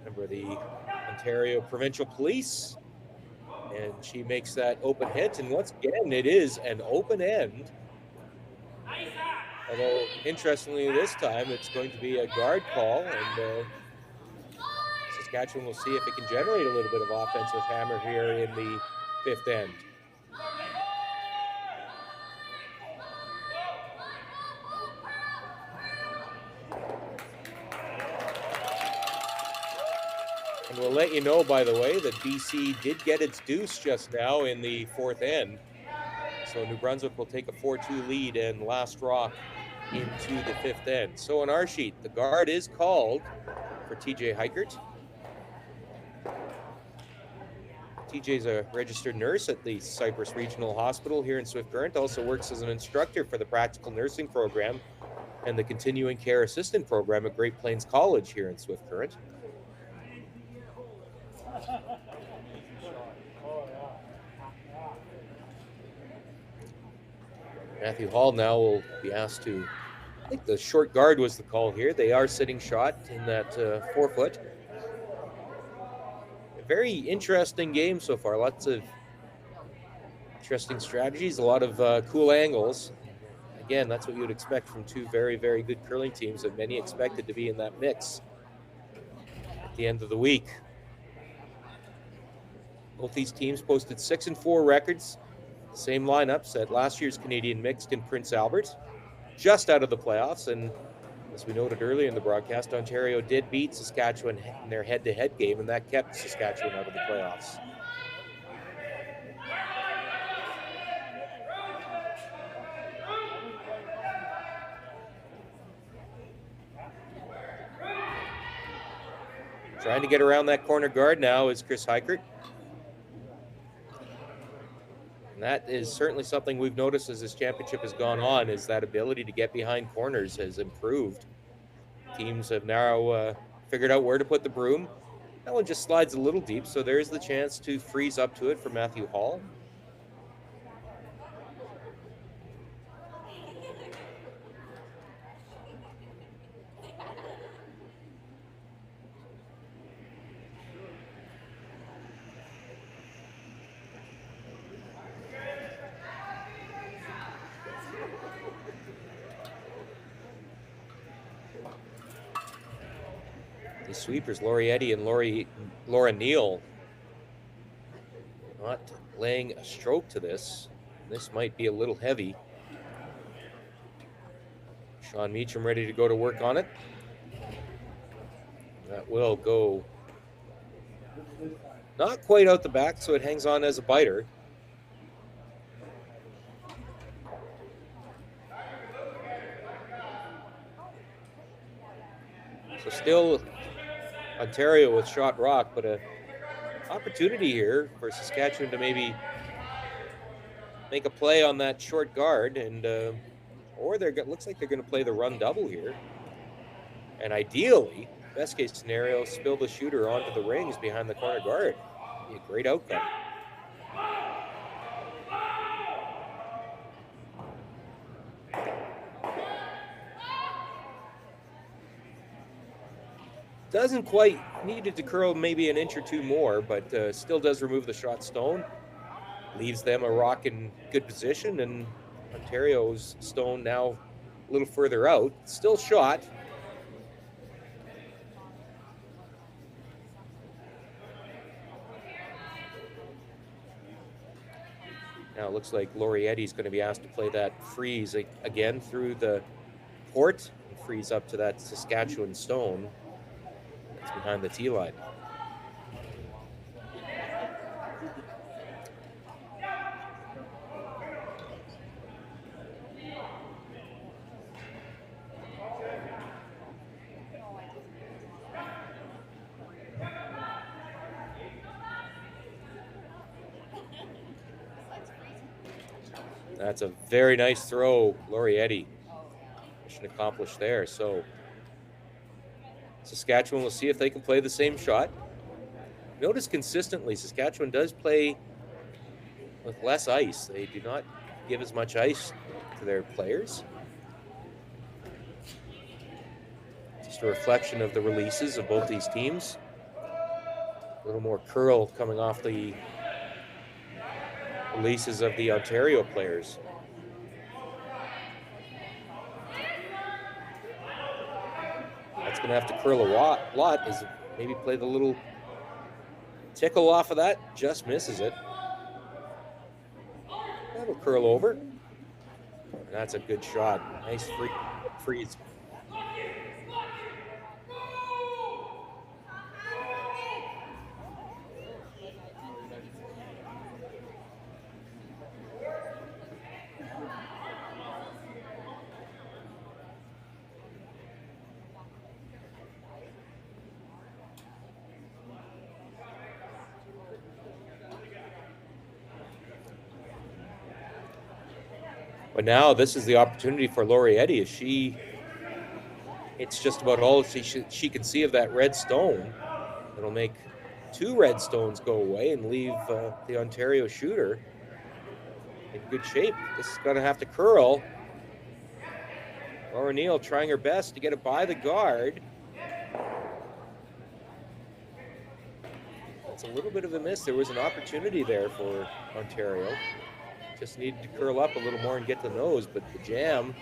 Speaker 1: member of the Ontario Provincial Police. And she makes that open hit. And once again, it is an open end. Although, interestingly, this time it's going to be a guard call. And Saskatchewan will see if it can generate a little bit of offense with hammer here in the fifth end. And we'll let you know, by the way, that BC did get its deuce just now in the fourth end. So New Brunswick will take a 4-2 lead and last rock into the fifth end. So on our sheet, the guard is called for TJ Heikert. TJ's a registered nurse at the Cypress Regional Hospital here in Swift Current, also works as an instructor for the practical nursing program and the continuing care assistant program at Great Plains College here in Swift Current. Matthew Hall now will be asked to, I think the short guard was the call here. They are sitting shot in that 4-foot. A very interesting game so far. Lots of interesting strategies, a lot of cool angles. Again, that's what you would expect from two very, very good curling teams that many expected to be in that mix at the end of the week. Both these teams posted 6-4 records. Same lineups at last year's Canadian Mixed in Prince Albert, just out of the playoffs. And as we noted earlier in the broadcast, Ontario did beat Saskatchewan in their head-to-head game, and that kept Saskatchewan out of the playoffs. Trying to get around that corner guard now is Chris Heikert. And that is certainly something we've noticed as this championship has gone on, is that ability to get behind corners has improved. Teams have now figured out where to put the broom. That one just slides a little deep, so there's the chance to freeze up to it for Matthew Hall. The sweepers, Laurie Eddy and Laura Neal, not laying a stroke to this. This might be a little heavy. Sean Meacham ready to go to work on it. That will go not quite out the back, so it hangs on as a biter. So still Ontario with shot rock, but a opportunity here for Saskatchewan to maybe make a play on that short guard, and or looks like they're going to play the run double here. And ideally, best case scenario, spill the shooter onto the rings behind the corner guard. Be a great outcome. Doesn't quite, needed to curl maybe an inch or two more, but still does remove the shot stone. Leaves them a rock in good position, and Ontario's stone now a little further out. Still shot. Now it looks like Laurietti going to be asked to play that freeze again through the port and freeze up to that Saskatchewan stone that's behind the tee line. That's a very nice throw, Laurietti. Mission accomplished there. So Saskatchewan will see if they can play the same shot. Notice consistently, Saskatchewan does play with less ice. They do not give as much ice to their players. Just a reflection of the releases of both these teams. A little more curl coming off the releases of the Ontario players. That's going to have to curl a lot is maybe play the little tickle off of that. Just misses it. That'll curl over. And that's a good shot. Nice freeze. But now this is the opportunity for Laurietti. It's just about all she can see of that red stone. It'll make 2 red stones go away and leave the Ontario shooter in good shape. This is going to have to curl. Laura Neal trying her best to get it by the guard. It's a little bit of a miss. There was an opportunity there for Ontario. Just needed to curl up a little more and get the nose, but the jam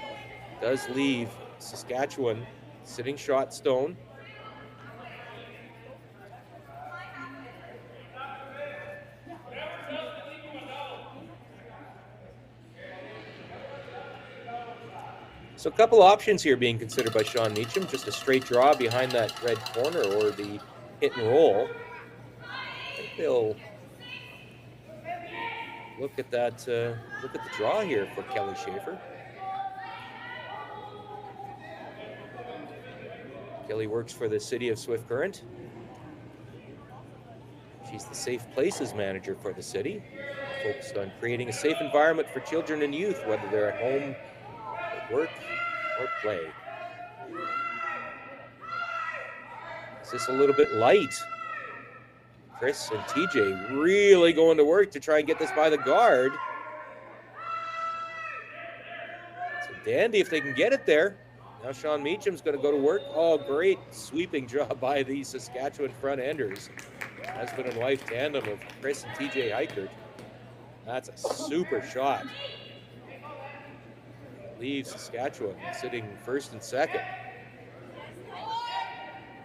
Speaker 1: does leave Saskatchewan sitting shot stone. So a couple options here being considered by Sean Meacham, just a straight draw behind that red corner or the hit and roll. I think they'll look at that. Look at the draw here for Kelly Schaefer. Kelly works for the city of Swift Current. She's the Safe Places manager for the city, focused on creating a safe environment for children and youth, whether they're at home, at work, or play. Is this a little bit light? Chris and TJ really going to work to try and get this by the guard. It's a dandy if they can get it there. Now Sean Meacham's going to go to work. Oh, great sweeping job by the Saskatchewan front enders. Husband and wife tandem of Chris and TJ Heichert. That's a super shot. Leaves Saskatchewan sitting first and second.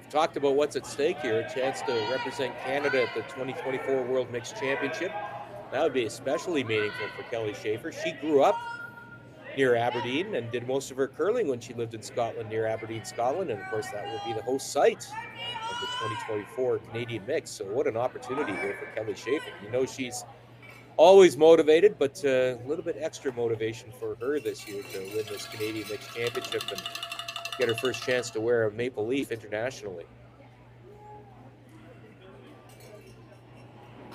Speaker 1: Talked about what's at stake here, a chance to represent Canada at the 2024 World Mixed Championship. That would be especially meaningful for Kelly Schaefer. She grew up near Aberdeen and did most of her curling when she lived in Scotland, near Aberdeen, Scotland. And of course, that will be the host site of the 2024 Canadian Mix. So what an opportunity here for Kelly Schaefer. You know, she's always motivated, but a little bit extra motivation for her this year to win this Canadian Mixed Championship and get her first chance to wear a maple leaf internationally.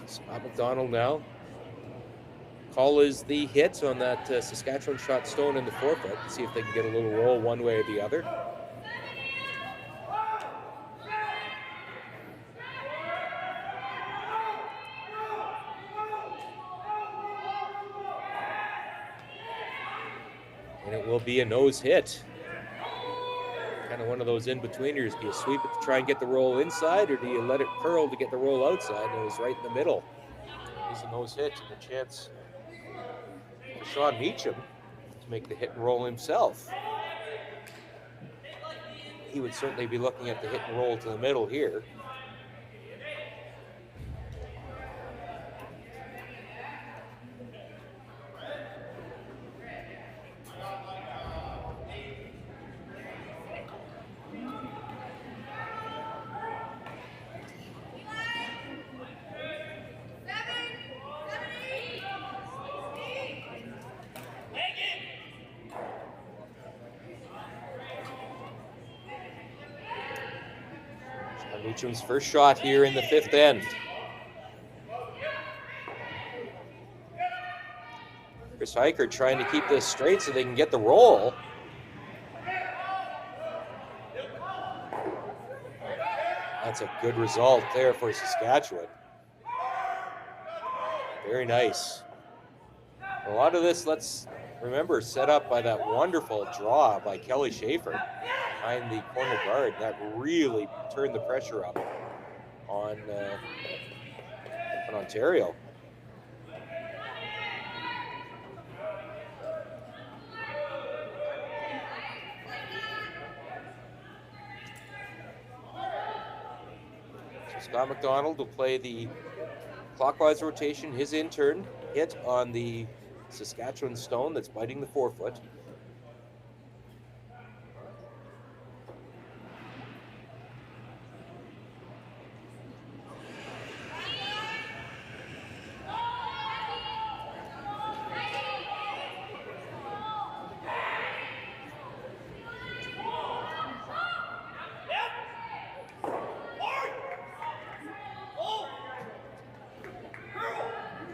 Speaker 1: Scott McDonald now. Call is the hit on that Saskatchewan shot stone in the forefoot. See if they can get a little roll one way or the other. And it will be a nose hit. Kind of one of those in-betweeners. Do you sweep it to try and get the roll inside, or do you let it curl to get the roll outside? And it was right in the middle. He's a nose hit and a chance for Sean Meacham to make the hit and roll himself. He would certainly be looking at the hit and roll to the middle here. Meacham's first shot here in the fifth end. Chris Heichert trying to keep this straight so they can get the roll. That's a good result there for Saskatchewan. Very nice. A lot of this, let's remember, set up by that wonderful draw by Kelly Schaefer behind the corner guard. That really turned the pressure up on Ontario. So Scott McDonald will play the clockwise rotation. His intern hit on the Saskatchewan stone that's biting the forefoot.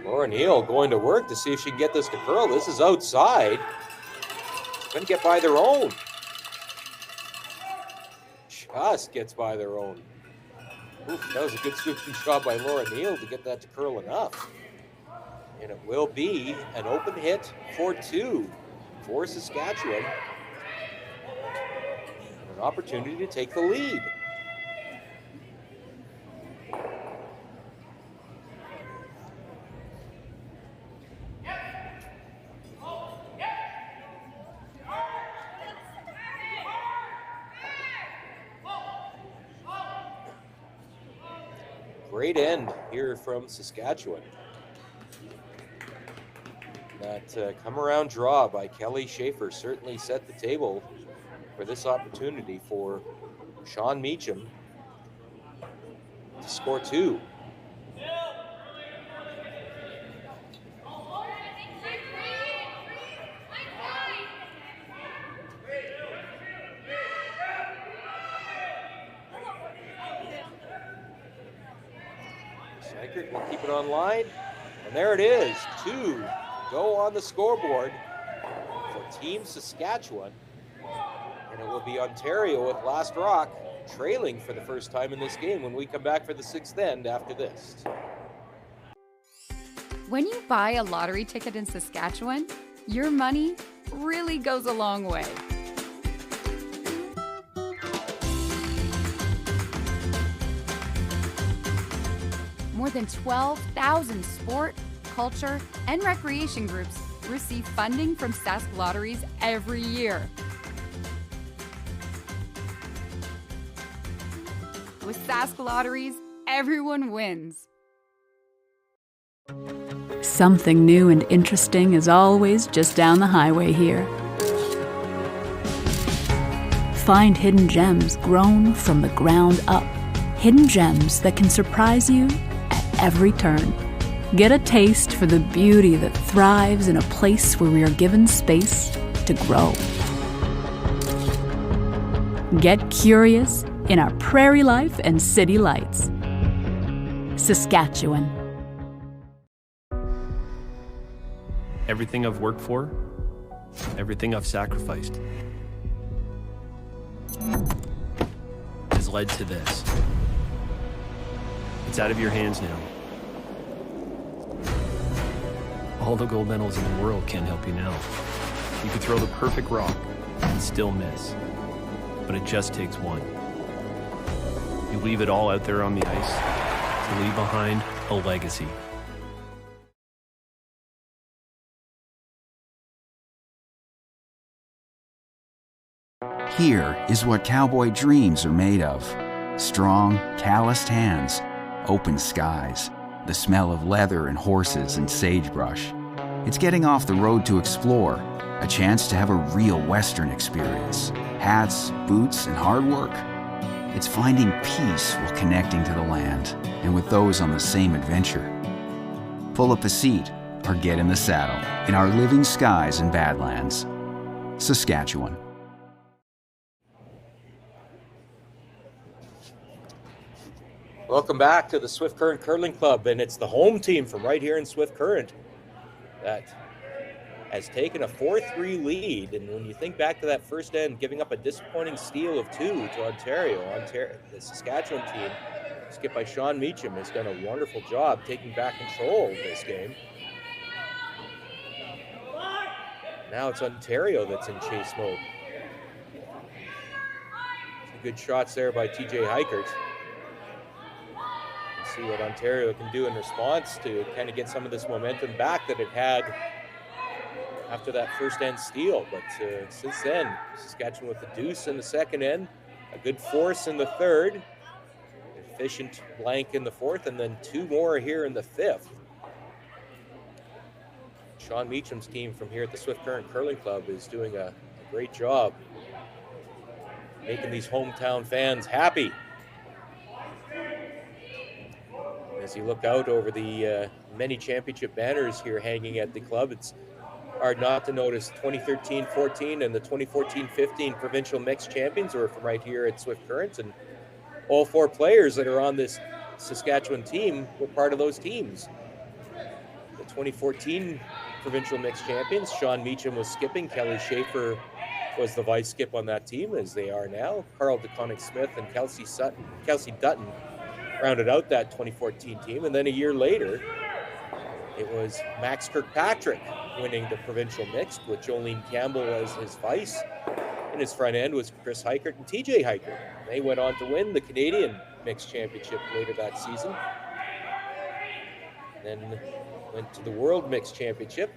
Speaker 1: Laura Neal going to work to see if she can get this to curl. This is outside. Couldn't get by their own. Just gets by their own. Oof, that was a good swooping shot by Laura Neal to get that to curl enough. And it will be an open hit for two for Saskatchewan. An opportunity to take the lead. Great end here from Saskatchewan. That come around draw by Kelly Schaefer certainly set the table for this opportunity for Sean Meacham to score two. Reichert will keep it on line. And there it is. Two go on the scoreboard for Team Saskatchewan. And it will be Ontario with Last Rock trailing for the first time in this game when we come back for the sixth end after this.
Speaker 12: When you buy a lottery ticket in Saskatchewan, your money really goes a long way. More than 12,000 sport, culture, and recreation groups receive funding from Sask Lotteries every year. With Sask Lotteries, everyone wins.
Speaker 11: Something new and interesting is always just down the highway here. Find hidden gems grown from the ground up. Hidden gems that can surprise you at every turn. Get a taste for the beauty that thrives in a place where we are given space to grow. Get curious in our Prairie Life and City Lights. Saskatchewan.
Speaker 7: Everything I've worked for, everything I've sacrificed, has led to this. It's out of your hands now. All the gold medals in the world can't help you now. You could throw the perfect rock and still miss. but it just takes one. You leave it all out there on the ice to leave behind a legacy.
Speaker 3: Here is what cowboy dreams are made of. Strong, calloused hands, open skies, the smell of leather and horses and sagebrush. It's getting off the road to explore, a chance to have a real Western experience. Hats, boots, and hard work. It's finding peace while connecting to the land and with those on the same adventure. Pull up a seat or get in the saddle in our living skies and Badlands. Saskatchewan.
Speaker 1: Welcome back to the Swift Current Curling Club, and it's the home team from right here in Swift Current that has taken a 4-3 lead. And when you think back to that first end, giving up a disappointing steal of 2 to Ontario, the Saskatchewan team, skipped by Sean Meacham, has done a wonderful job taking back control of this game. Now it's Ontario that's in chase mode. Some good shots there by TJ Heikert. See what Ontario can do in response to kind of get some of this momentum back that it had after that first end steal. But since then, Saskatchewan with the deuce in the second end, a good force in the third, efficient blank in the fourth, and then 2 more here in the fifth. Sean Meacham's team from here at the Swift Current Curling Club is doing a great job making these hometown fans happy. As you look out over the many championship banners here hanging at the club, it's hard not to notice 2013-14 and the 2014-15 provincial mixed champions were from right here at Swift Current, and all 4 players that are on this Saskatchewan team were part of those teams. The 2014 provincial mixed champions, Sean Meacham was skipping, Kelly Schaefer was the vice skip on that team, as they are now. Carl DeConnick-Smith and Kelsey Dutton rounded out that 2014 team, and then a year later, it was Max Kirkpatrick winning the provincial mixed with Jolene Campbell as his vice. In his front end was Chris Heikert and TJ Heikert. They went on to win the Canadian mixed championship later that season. Then went to the World Mixed Championship.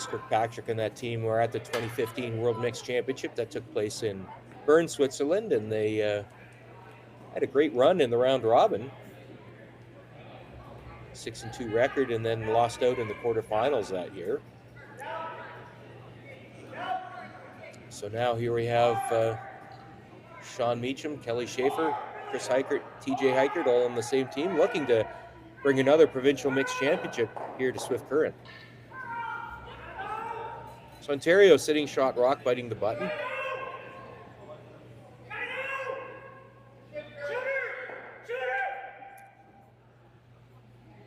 Speaker 1: Kirkpatrick and that team were at the 2015 World Mixed Championship that took place in Bern, Switzerland, and they had a great run in the round robin. 6-2 record, and then lost out in the quarterfinals that year. So now here we have Sean Meacham, Kelly Schaefer, Chris Heikert, TJ Heikert, all on the same team, looking to bring another provincial mixed championship here to Swift Current. So Ontario sitting shot rock, biting the button.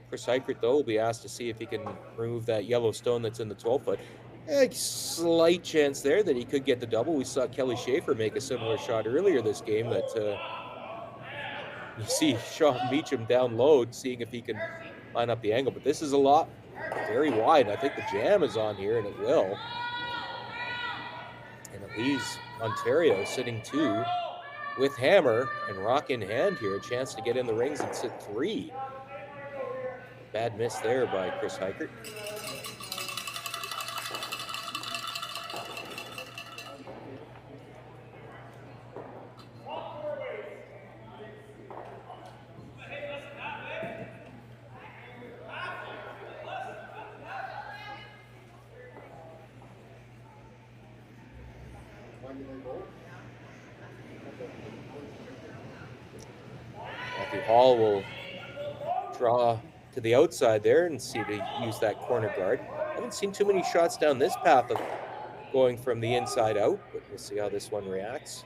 Speaker 1: Chris Heikert, though, will be asked to see if he can remove that yellow stone that's in the 12-foot. A slight chance there that he could get the double. We saw Kelly Schaefer make a similar shot earlier this game that you see Sean Meacham down low, seeing if he can line up the angle. But this is a lot, very wide. I think the jam is on here, and it will. And it leaves Ontario sitting 2 with hammer and rock in hand here. A chance to get in the rings and sit 3. Bad miss there by Chris Heikert. Matthew Hall will draw to the outside there and see to use that corner guard. I haven't seen too many shots down this path of going from the inside out, but we'll see how this one reacts.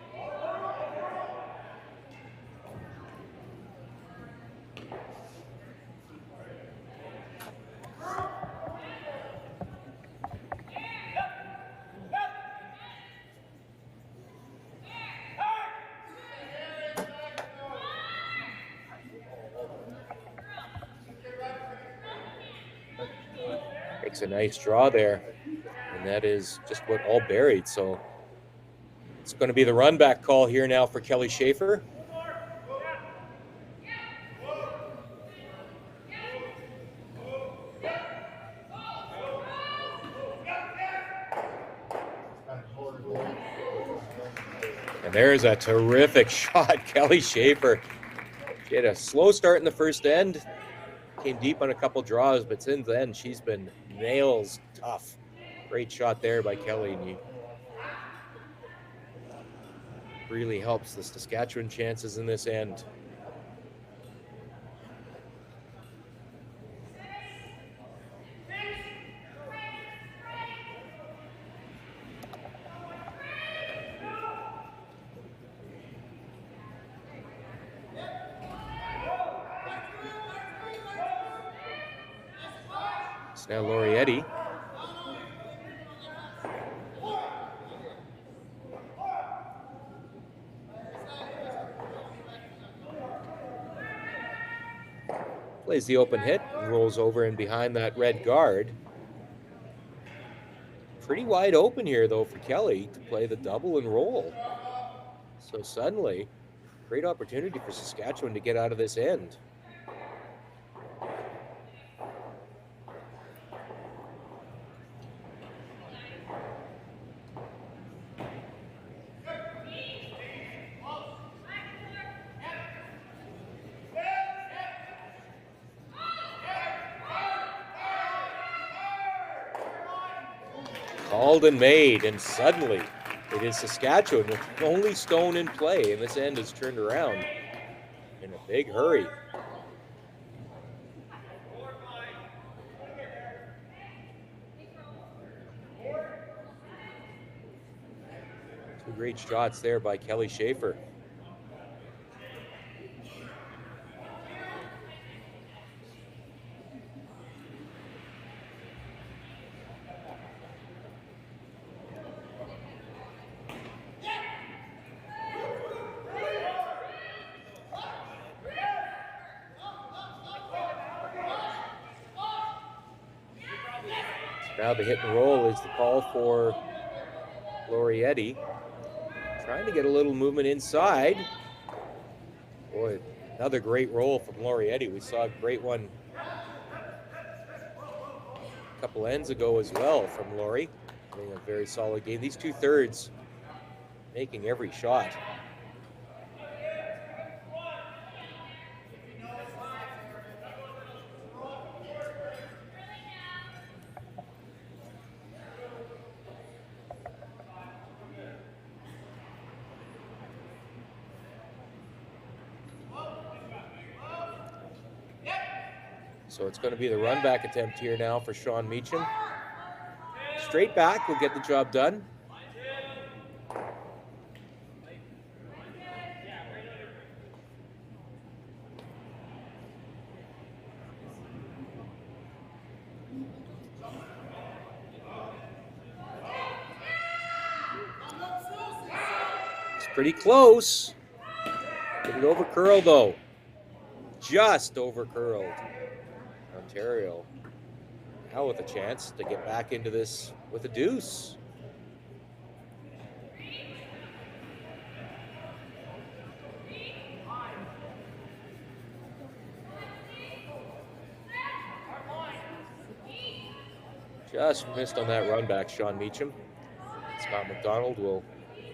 Speaker 1: Makes a nice draw there. And that is just what all buried. So it's going to be the run back call here now for Kelly Schaefer. And there's a terrific shot, Kelly Schaefer. She had a slow start in the first end, came deep on a couple draws, but since then she's been nails tough. Great shot there by Kelly, and he really helps the Saskatchewan chances in this end. It's now Laurietti. Plays the open hit and rolls over in behind that red guard. Pretty wide open here, though, for Kelly to play the double and roll. So suddenly, great opportunity for Saskatchewan to get out of this end. Called and made, and suddenly it is Saskatchewan with only stone in play, and this end is turned around in a big hurry. Two great shots there by Kelly Schaefer. Now the hit and roll is the call for Laurietti. Trying to get a little movement inside. Boy, another great roll from Laurietti. We saw a great one a couple ends ago as well from Laurie. Having a very solid game. These 2/3 making every shot. So it's going to be the run back attempt here now for Sean Meacham. Straight back will get the job done. It's pretty close. Did it over curl though. Just over curled. Ontario now with a chance to get back into this with a deuce. Just missed on that run back, Sean Meacham. Scott McDonald will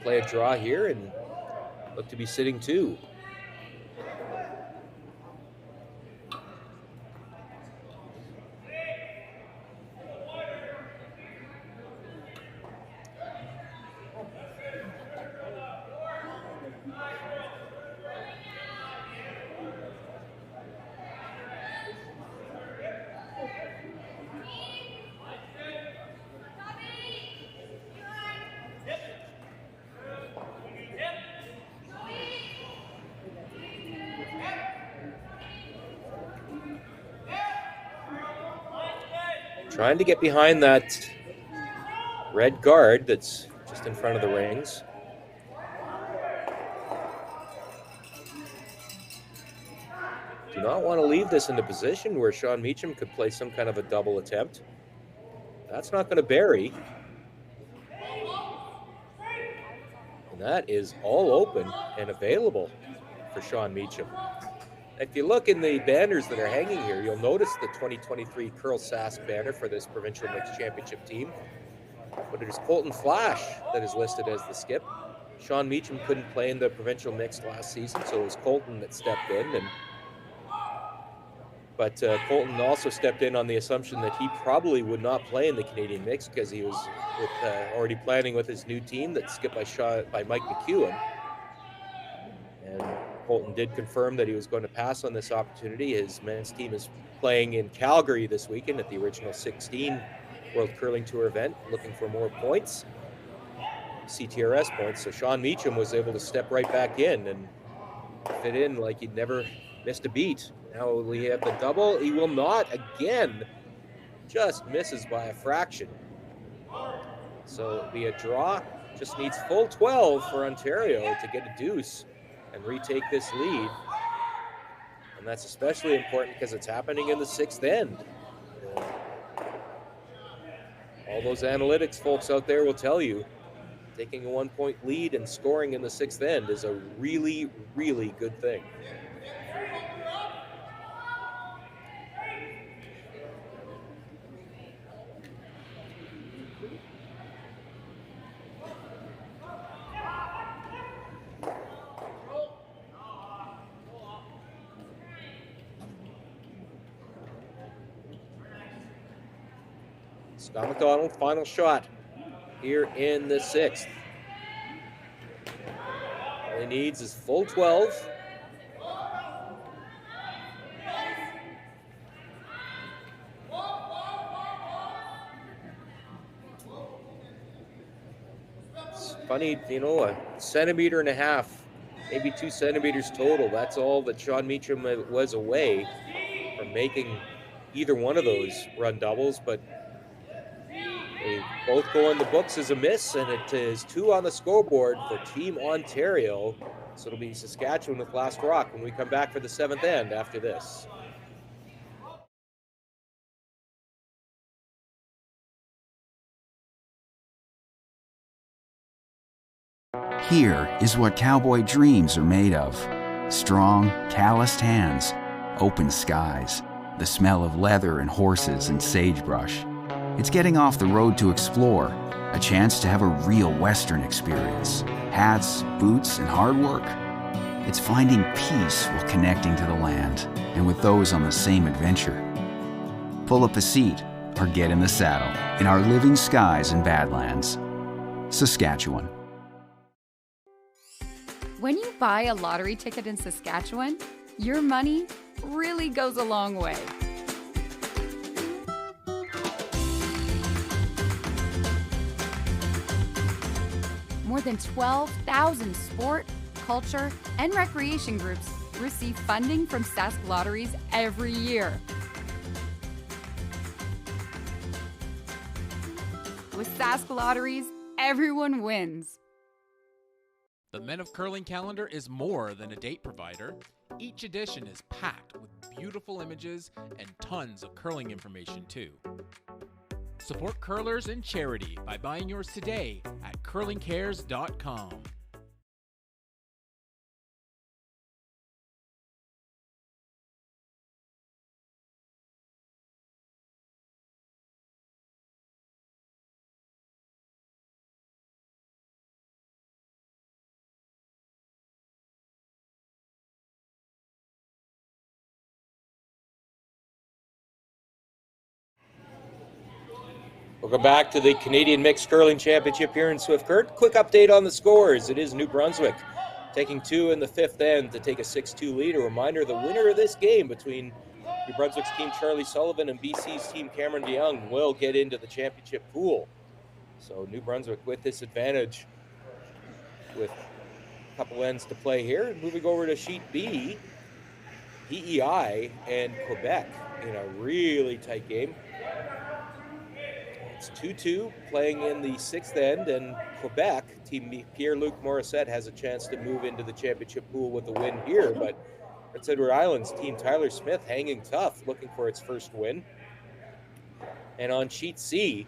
Speaker 1: play a draw here and look to be sitting two. Trying to get behind that red guard that's just in front of the rings. Do not want to leave this in a position where Sean Meacham could play some kind of a double attempt. That's not going to bury. And that is all open and available for Sean Meacham. If you look in the banners that are hanging here, you'll notice the 2023 Curl Sask banner for this provincial mixed championship team. But it is Colton Flash that is listed as the skip. Sean Meacham couldn't play in the provincial mixed last season, so it was Colton that stepped in. But Colton also stepped in on the assumption that he probably would not play in the Canadian mix because he was already planning with his new team that's skipped by Mike McEwen. And Colton did confirm that he was going to pass on this opportunity. His men's team is playing in Calgary this weekend at the Original 16 World Curling Tour event, looking for more points, CTRS points. So Sean Meacham was able to step right back in and fit in like he'd never missed a beat. Now will he have the double? He will not again. Just misses by a fraction. So it'll be a draw. Just needs full 12 for Ontario to get a deuce and retake this lead. And that's especially important because it's happening in the sixth end. All those analytics folks out there will tell you taking a 1-point lead and scoring in the sixth end is a really, really good thing. Scott McDonald, final shot here in the sixth. All he needs is full 12. It's funny, a centimeter and a half, maybe 2 centimeters total. That's all that Sean Meacham was away from making either one of those run doubles, but they both go in the books as a miss, and it is 2 on the scoreboard for Team Ontario. So it'll be Saskatchewan with Last Rock when we come back for the seventh end after this.
Speaker 3: Here is what cowboy dreams are made of. Strong, calloused hands, open skies, the smell of leather and horses and sagebrush. It's getting off the road to explore, a chance to have a real Western experience. Hats, boots, and hard work. It's finding peace while connecting to the land and with those on the same adventure. Pull up a seat or get in the saddle in our living skies and Badlands. Saskatchewan.
Speaker 12: When you buy a lottery ticket in Saskatchewan, your money really goes a long way. More than 12,000 sport, culture, and recreation groups receive funding from Sask Lotteries every year. With Sask Lotteries, everyone wins.
Speaker 10: The Men of Curling calendar is more than a date provider. Each edition is packed with beautiful images and tons of curling information too. Support curlers and charity by buying yours today at curlingcares.com.
Speaker 1: Welcome back to the Canadian Mixed Curling Championship here in Swift Current. Quick update on the scores. It is New Brunswick taking 2 in the fifth end to take a 6-2 lead. A reminder, the winner of this game between New Brunswick's team Charlie Sullivan and BC's team Cameron DeYoung will get into the championship pool. So New Brunswick with this advantage with a couple ends to play here. Moving over to Sheet B, PEI and Quebec in a really tight game. It's 2-2 playing in the sixth end, and Quebec, team Pierre-Luc Morissette, has a chance to move into the championship pool with a win here, but Prince Edward Island's team Tyler Smith hanging tough, looking for its first win. And on Sheet C,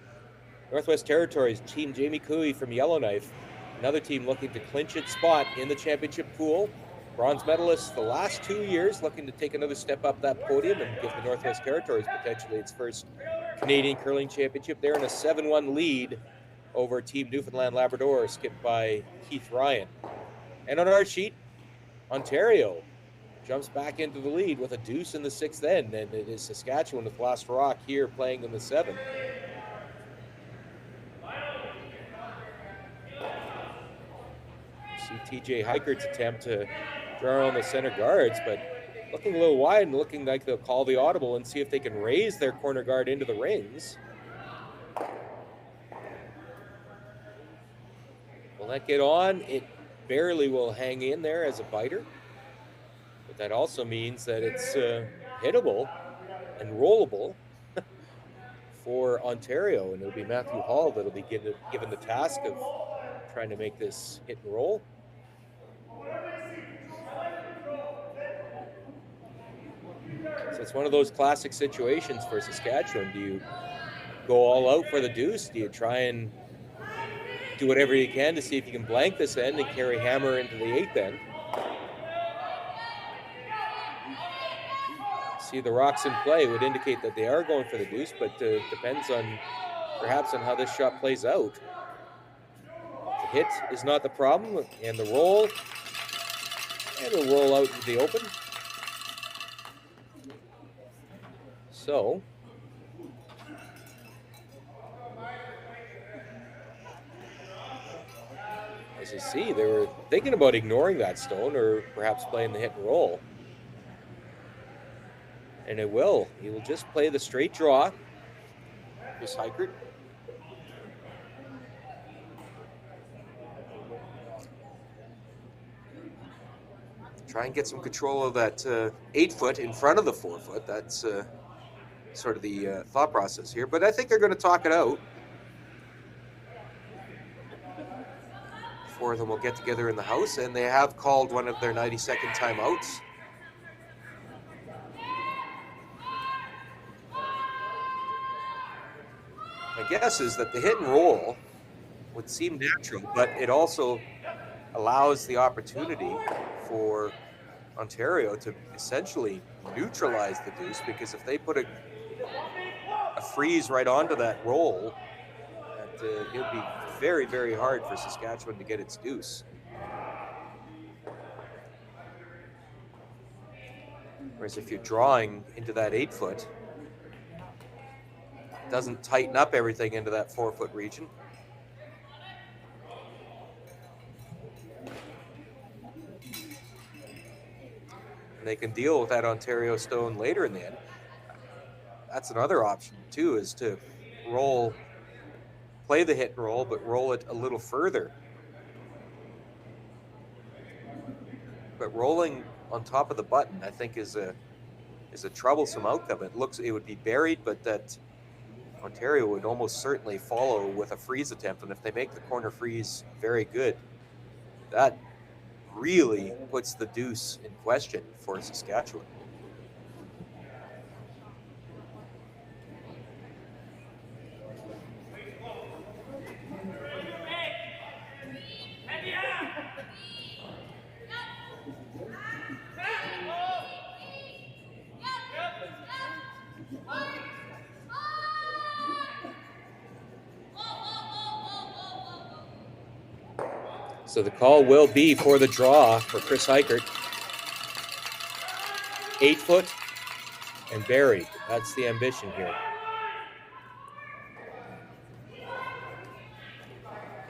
Speaker 1: Northwest Territories, Team Jamie Cooey from Yellowknife, another team looking to clinch its spot in the championship pool. Bronze medalists the last 2 years, looking to take another step up that podium and give the Northwest Territories potentially its first Canadian Curling Championship. They're in a 7-1 lead over Team Newfoundland Labrador, skipped by Keith Ryan. And on our sheet, Ontario jumps back into the lead with a deuce in the 6th end, and it is Saskatchewan with Last Rock here playing in the 7th. See TJ Heikert's attempt to draw on the center guards, but looking a little wide and looking like they'll call the audible and see if they can raise their corner guard into the rings. Will that get on? It barely will hang in there as a biter, but that also means that it's hittable and rollable for Ontario, and it'll be Matthew Hall that'll be given the task of trying to make this hit and roll. So it's one of those classic situations for Saskatchewan. Do you go all out for the deuce? Do you try and do whatever you can to see if you can blank this end and carry hammer into the 8th end? See the rocks in play would indicate that they are going for the deuce, but depends on perhaps on how this shot plays out. The hit is not the problem, and the roll, and it'll roll out into the open. So, as you see, they were thinking about ignoring that stone or perhaps playing the hit and roll. And it will. He will just play the straight draw. Chris Heichert. Try and get some control of that 8-foot in front of the 4-foot. That's sort of the thought process here. But I think they're going to talk it out. Four of them will get together in the house, and they have called one of their 90-second timeouts. My guess is that the hit and roll would seem natural, but it also allows the opportunity for Ontario to essentially neutralize the deuce, because if they put a freeze right onto that roll, it would be very, very hard for Saskatchewan to get its deuce. Whereas if you're drawing into that 8-foot, it doesn't tighten up everything into that 4-foot region. And they can deal with that Ontario stone later in the end. That's another option too, is to play the hit and roll, but roll it a little further. But rolling on top of the button, I think, is a troublesome outcome. It would be buried, but that Ontario would almost certainly follow with a freeze attempt. And if they make the corner freeze very good, that really puts the deuce in question for Saskatchewan. So the call will be for the draw for Chris Heichert. 8-foot and buried. That's the ambition here.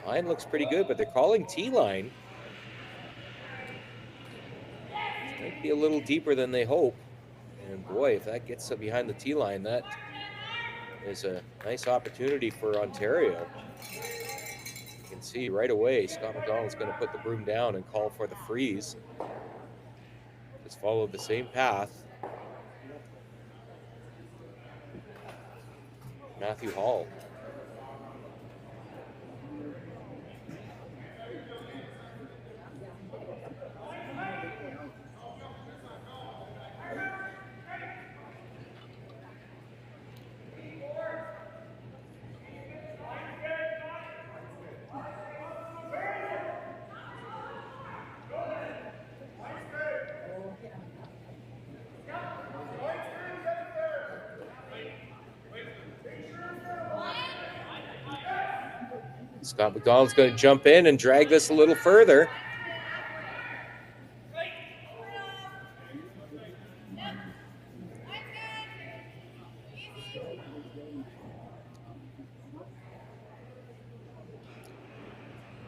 Speaker 1: Line looks pretty good, but they're calling T-line. Might be a little deeper than they hope. And boy, if that gets behind the T-line, that is a nice opportunity for Ontario. You can see right away Scott McDonald's going to put the broom down and call for the freeze. Just follow the same path. Matthew Hall. Scott McDonald's going to jump in and drag this a little further.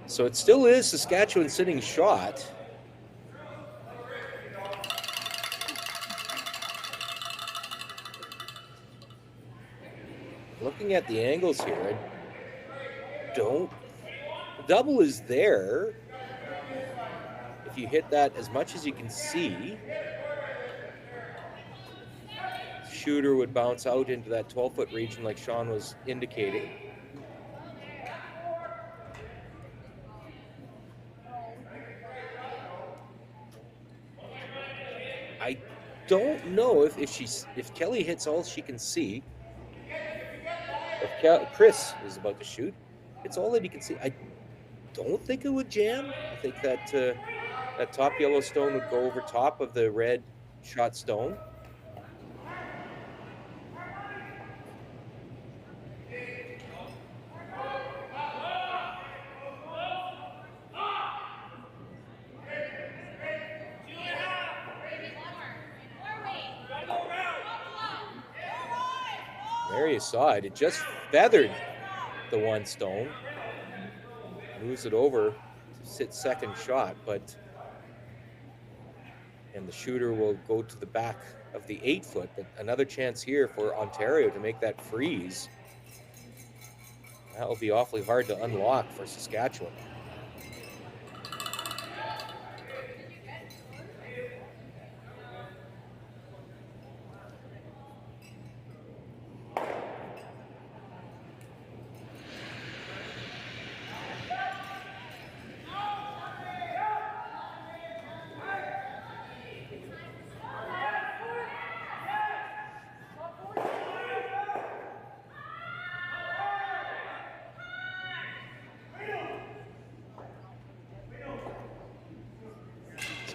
Speaker 1: So it still is Saskatchewan sitting shot. Looking at the angles here, double is there. If you hit that as much as you can see, shooter would bounce out into that 12-foot region like Sean was indicating. I don't know if Kelly hits all she can see. If Chris is about to shoot, it's all that he can see. I don't think it would jam. I think that that top yellow stone would go over top of the red shot stone. There you saw it. It just feathered the one stone. Moves it over to sit second shot, and the shooter will go to the back of the 8-foot. But another chance here for Ontario to make that freeze. That will be awfully hard to unlock for Saskatchewan.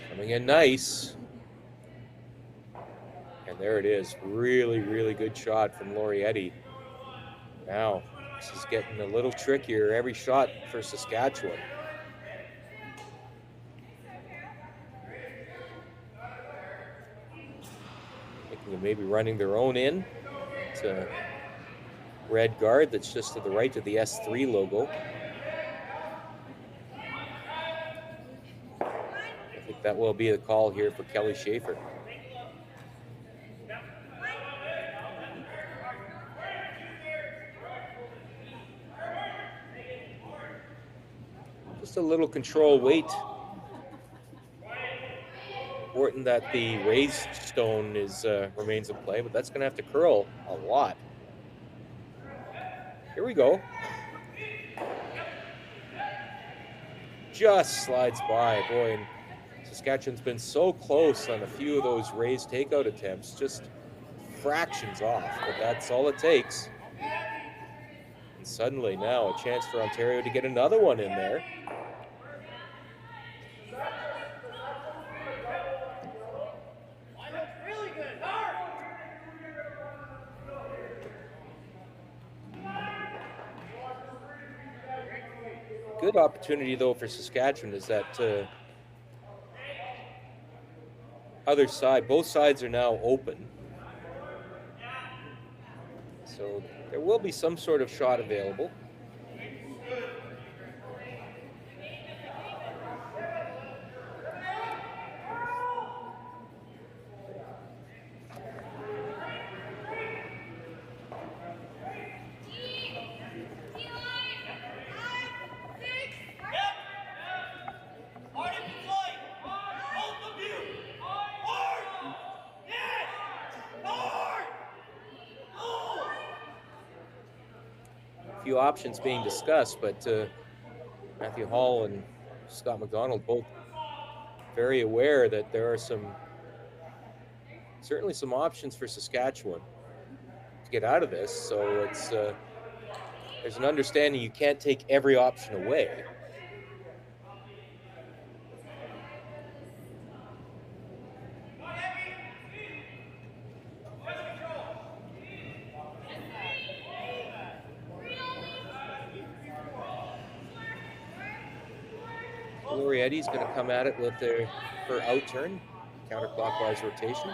Speaker 1: Coming in nice. And there it is. Really, really good shot from Lorietti. Now, this is getting a little trickier every shot for Saskatchewan. Thinking of maybe running their own in to red guard that's just to the right of the S3 logo. That will be the call here for Kelly Schaefer. Just a little control weight. Important that the raised stone remains in play, but that's going to have to curl a lot. Here we go. Just slides by, boy. And Saskatchewan's been so close on a few of those raised takeout attempts, just fractions off, but that's all it takes. And suddenly now a chance for Ontario to get another one in there. Good opportunity though for Saskatchewan is that other side, both sides are now open. So there will be some sort of shot available. Few options being discussed, but Matthew Hall and Scott McDonald both very aware that there are certainly some options for Saskatchewan to get out of this. So it's there's an understanding you can't take every option away. Lorietti's going to come at it with her out turn, counterclockwise rotation.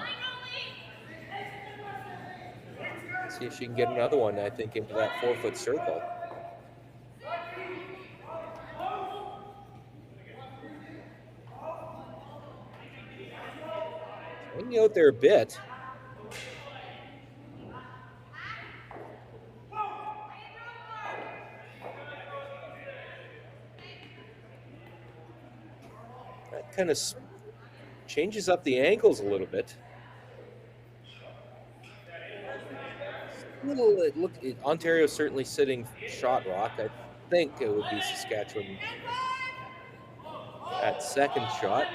Speaker 1: See if she can get another one, I think, into that 4-foot circle. Hanging out there a bit. That kind of changes up the angles a little bit. Ontario's certainly sitting shot rock. I think it would be Saskatchewan at second shot.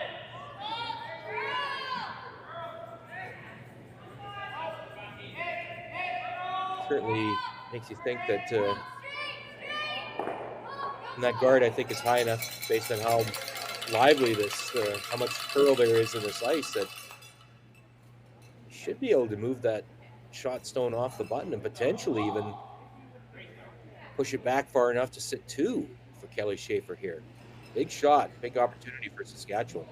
Speaker 1: Certainly makes you think that and that guard, I think, is high enough based on how lively this, how much curl there is in this ice, that you should be able to move that shot stone off the button and potentially even push it back far enough to sit 2 for Kelly Schaefer here. Big shot, big opportunity for Saskatchewan.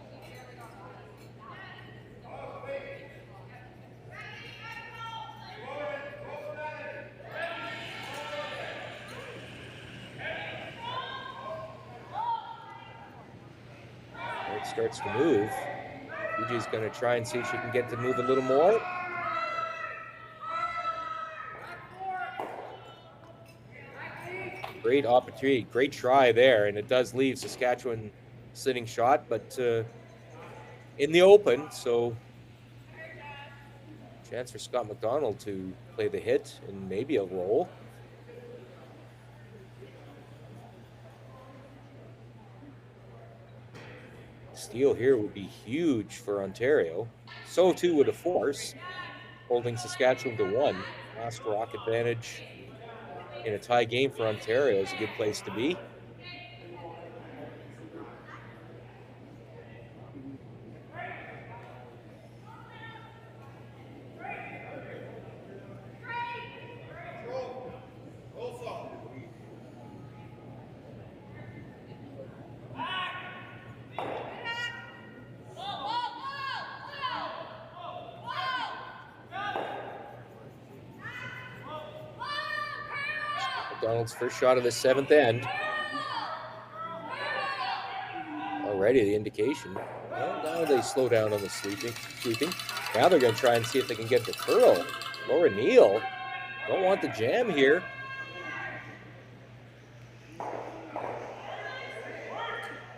Speaker 1: It starts to move. BJ's going to try and see if she can get to move a little more. Great opportunity, great try there, and it does leave Saskatchewan sitting shot, but in the open, so chance for Scott McDonald to play the hit and maybe a roll. Steal here would be huge for Ontario. So too would a force, holding Saskatchewan to 1. Last rock advantage in a tie game for Ontario is a good place to be. McDonald's first shot of the 7th end. Already the indication. Well, now they slow down on the sweeping. Now they're going to try and see if they can get the curl. Laura Neal don't want the jam here.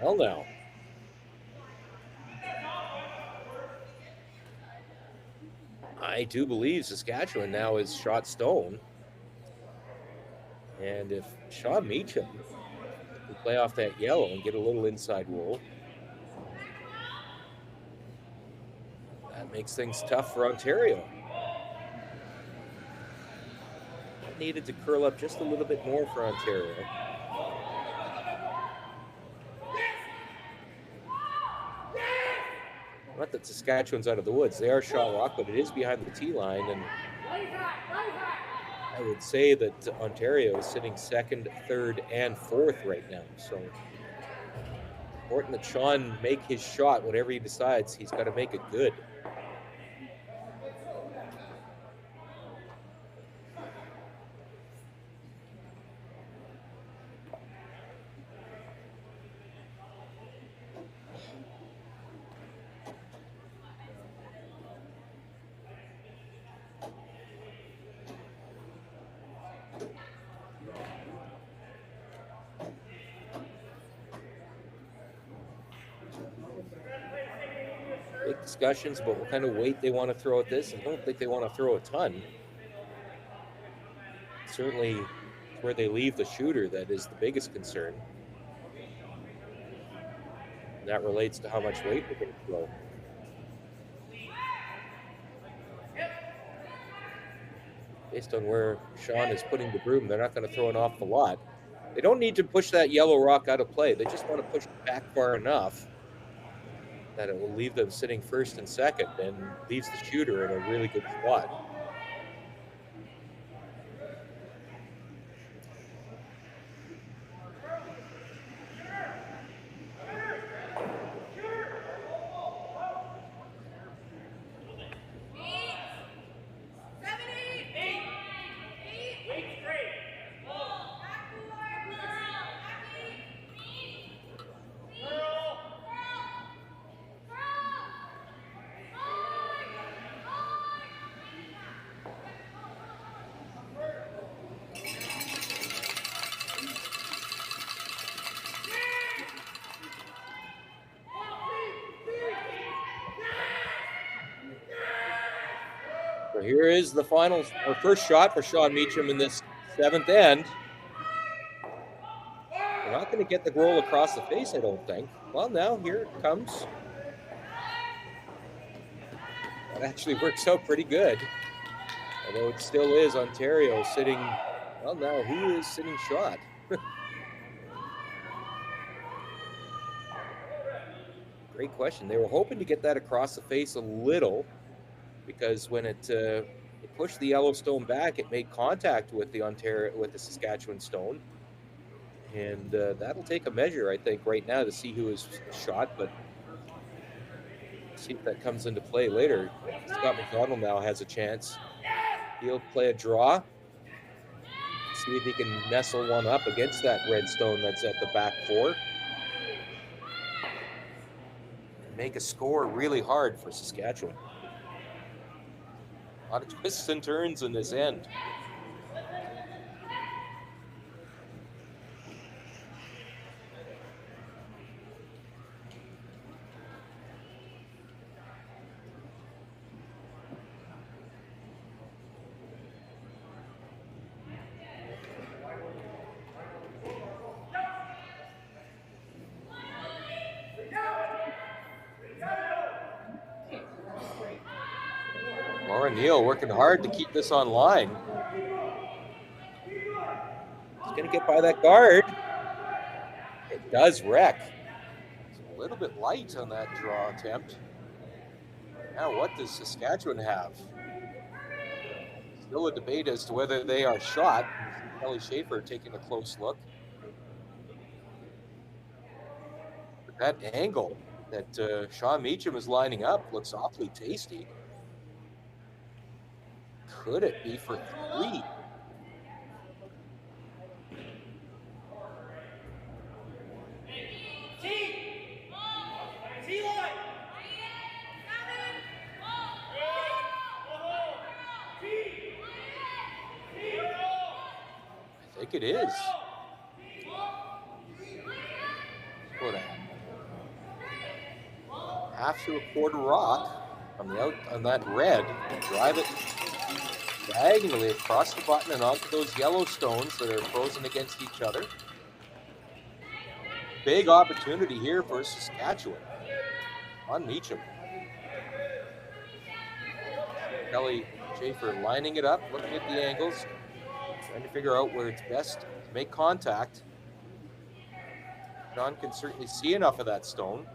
Speaker 1: Hell no. I do believe Saskatchewan now is shot stone. And if Sean Meacham can play off that yellow and get a little inside roll, that makes things tough for Ontario. Needed to curl up just a little bit more for Ontario. Not that Saskatchewan's out of the woods. They are shot rock, but it is behind the tee line, and I would say that Ontario is sitting 2nd, 3rd, and 4th right now. So important that Sean make his shot. Whatever he decides, he's got to make it good. Discussions about what kind of weight they want to throw at this. I don't think they want to throw a ton. Certainly where they leave the shooter, that is the biggest concern. And that relates to how much weight they're going to throw. Based on where Sean is putting the broom, they're not going to throw an awful lot. They don't need to push that yellow rock out of play. They just want to push it back far enough that it will leave them sitting 1st and 2nd and leaves the shooter in a really good spot. So here is the final, or first shot for Sean Meacham in this 7th end. They're not going to get the goal across the face, I don't think. Well, now here it comes. That actually works out pretty good. Although it still is Ontario sitting, well, now who is sitting shot? Great question. They were hoping to get that across the face a little because when it pushed the Yellowstone back, it made contact with the Saskatchewan stone. And that'll take a measure, I think, right now to see who is shot, but see if that comes into play later. Scott McDonald now has a chance. He'll play a draw. See if he can nestle one up against that red stone that's at the back 4. Make a score really hard for Saskatchewan. A lot of twists and turns in this end. Laura Neal working hard to keep this online. He's going to get by that guard. It does wreck. It's a little bit light on that draw attempt. Now what does Saskatchewan have? Still a debate as to whether they are shot. Kelly Schaefer taking a close look. But that angle that Sean Meacham is lining up looks awfully tasty. Could it be for 3? I think it is. What a half to a quarter rock on the out on that red. Drive it diagonally across the button and onto those yellow stones that are frozen against each other. Big opportunity here for Saskatchewan on Meacham. Kelly Schaefer lining it up, looking at the angles, trying to figure out where it's best to make contact. John can certainly see enough of that stone.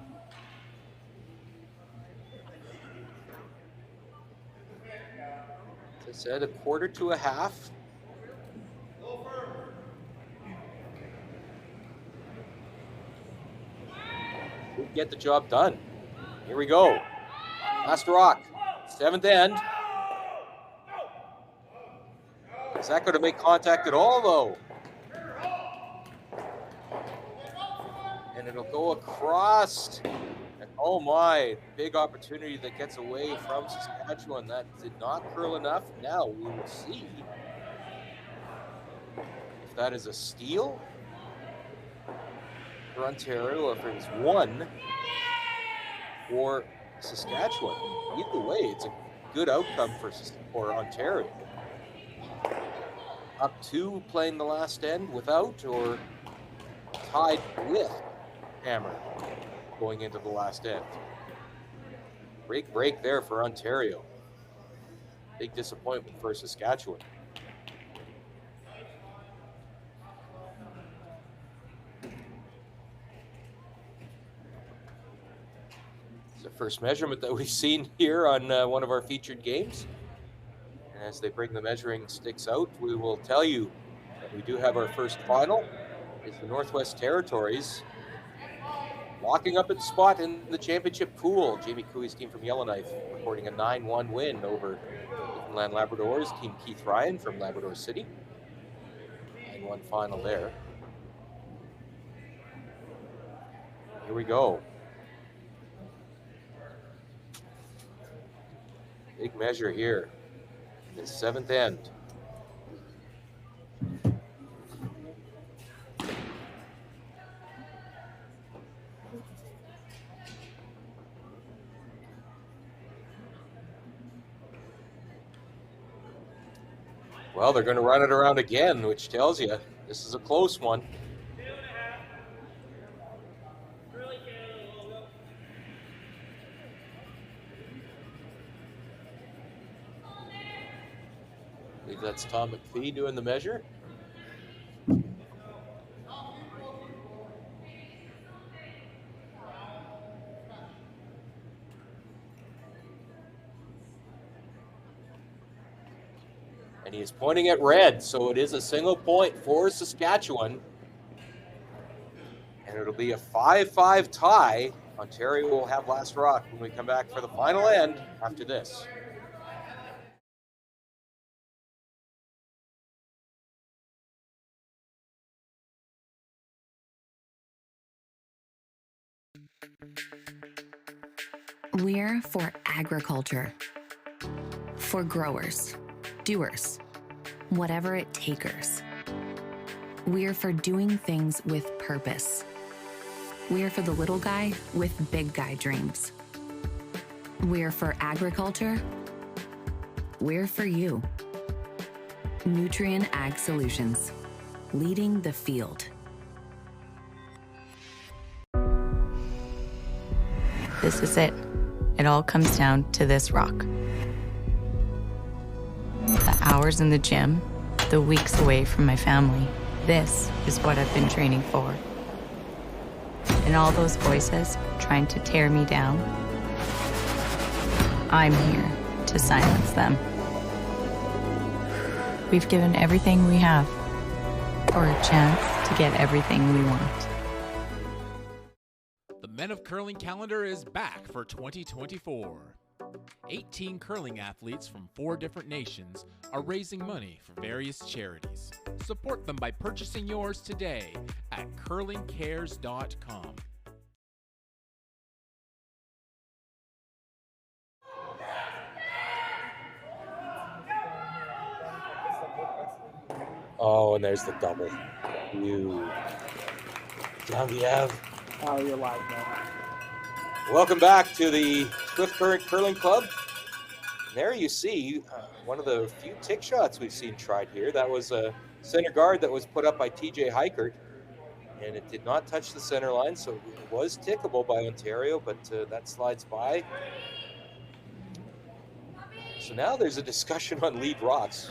Speaker 1: As I said, a quarter to a half. We'll get the job done. Here we go. Last rock, 7th end. Is that going to make contact at all, though? And it'll go across. And oh my, big opportunity that gets away from Saskatchewan. That did not curl enough. Now we will see if that is a steal for Ontario, if it's 1 for Saskatchewan. Either way, it's a good outcome for Ontario. Up 2 playing the last end without, or tied with Hammer going into the last end. Break there for Ontario. Big disappointment for Saskatchewan. It's the first measurement that we've seen here on one of our featured games. And as they bring the measuring sticks out, we will tell you that we do have our first final. It's the Northwest Territories locking up its spot in the championship pool. Jamie Cooey's team from Yellowknife recording a 9-1 win over Newfoundland Labradors. Team Keith Ryan from Labrador City. 9-1 final there. Here we go. Big measure here. The 7th end. Well, they're going to run it around again, which tells you this is a close one. I believe that's Tom McPhee doing the measure. And he is pointing at red, so it is a single point for Saskatchewan. And it'll be a 5-5 tie. Ontario will have last rock when we come back for the final end after this.
Speaker 8: We're for agriculture, for growers, doers, whatever it takers. We're for doing things with purpose. We're for the little guy with big guy dreams. We're for agriculture. We're for you. Nutrien Ag Solutions, leading the field.
Speaker 9: This is it. It all comes down to this rock. The hours in the gym, the weeks away from my family. This is what I've been training for. And all those voices trying to tear me down, I'm here to silence them. We've given everything we have for a chance to get everything we want.
Speaker 10: The Men of Curling calendar is back for 2024. 18 curling athletes from 4 different nations are raising money for various charities. Support them by purchasing yours today at curlingcares.com.
Speaker 1: Oh, and there's the double. You. Genevieve.
Speaker 2: Oh, you're live now.
Speaker 1: Welcome back to the Swift Current Curling Club. There you see one of the few tick shots we've seen tried here. That was a center guard that was put up by TJ Heikert, and it did not touch the center line, so it was tickable by Ontario, but that slides by. So now there's a discussion on lead rocks,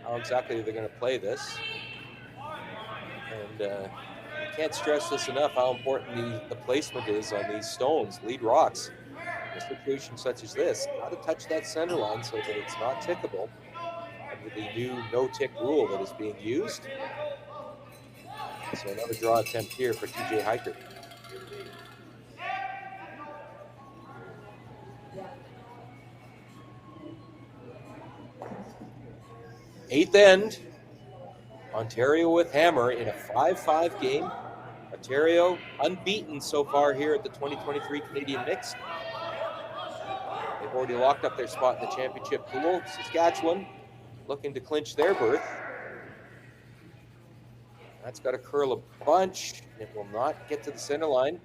Speaker 1: how exactly they're going to play this. And can't stress this enough how important the placement is on these stones, lead rocks. In a situation such as this, got to touch that center line so that it's not tickable under the new no-tick rule that is being used. So another draw attempt here for TJ Heikert. Eighth end, Ontario with hammer in a 5-5 game. Ontario unbeaten so far here at the 2023 Canadian Mixed. They've already locked up their spot in the championship pool. Saskatchewan looking to clinch their berth. That's got to curl a bunch. It will not get to the center line.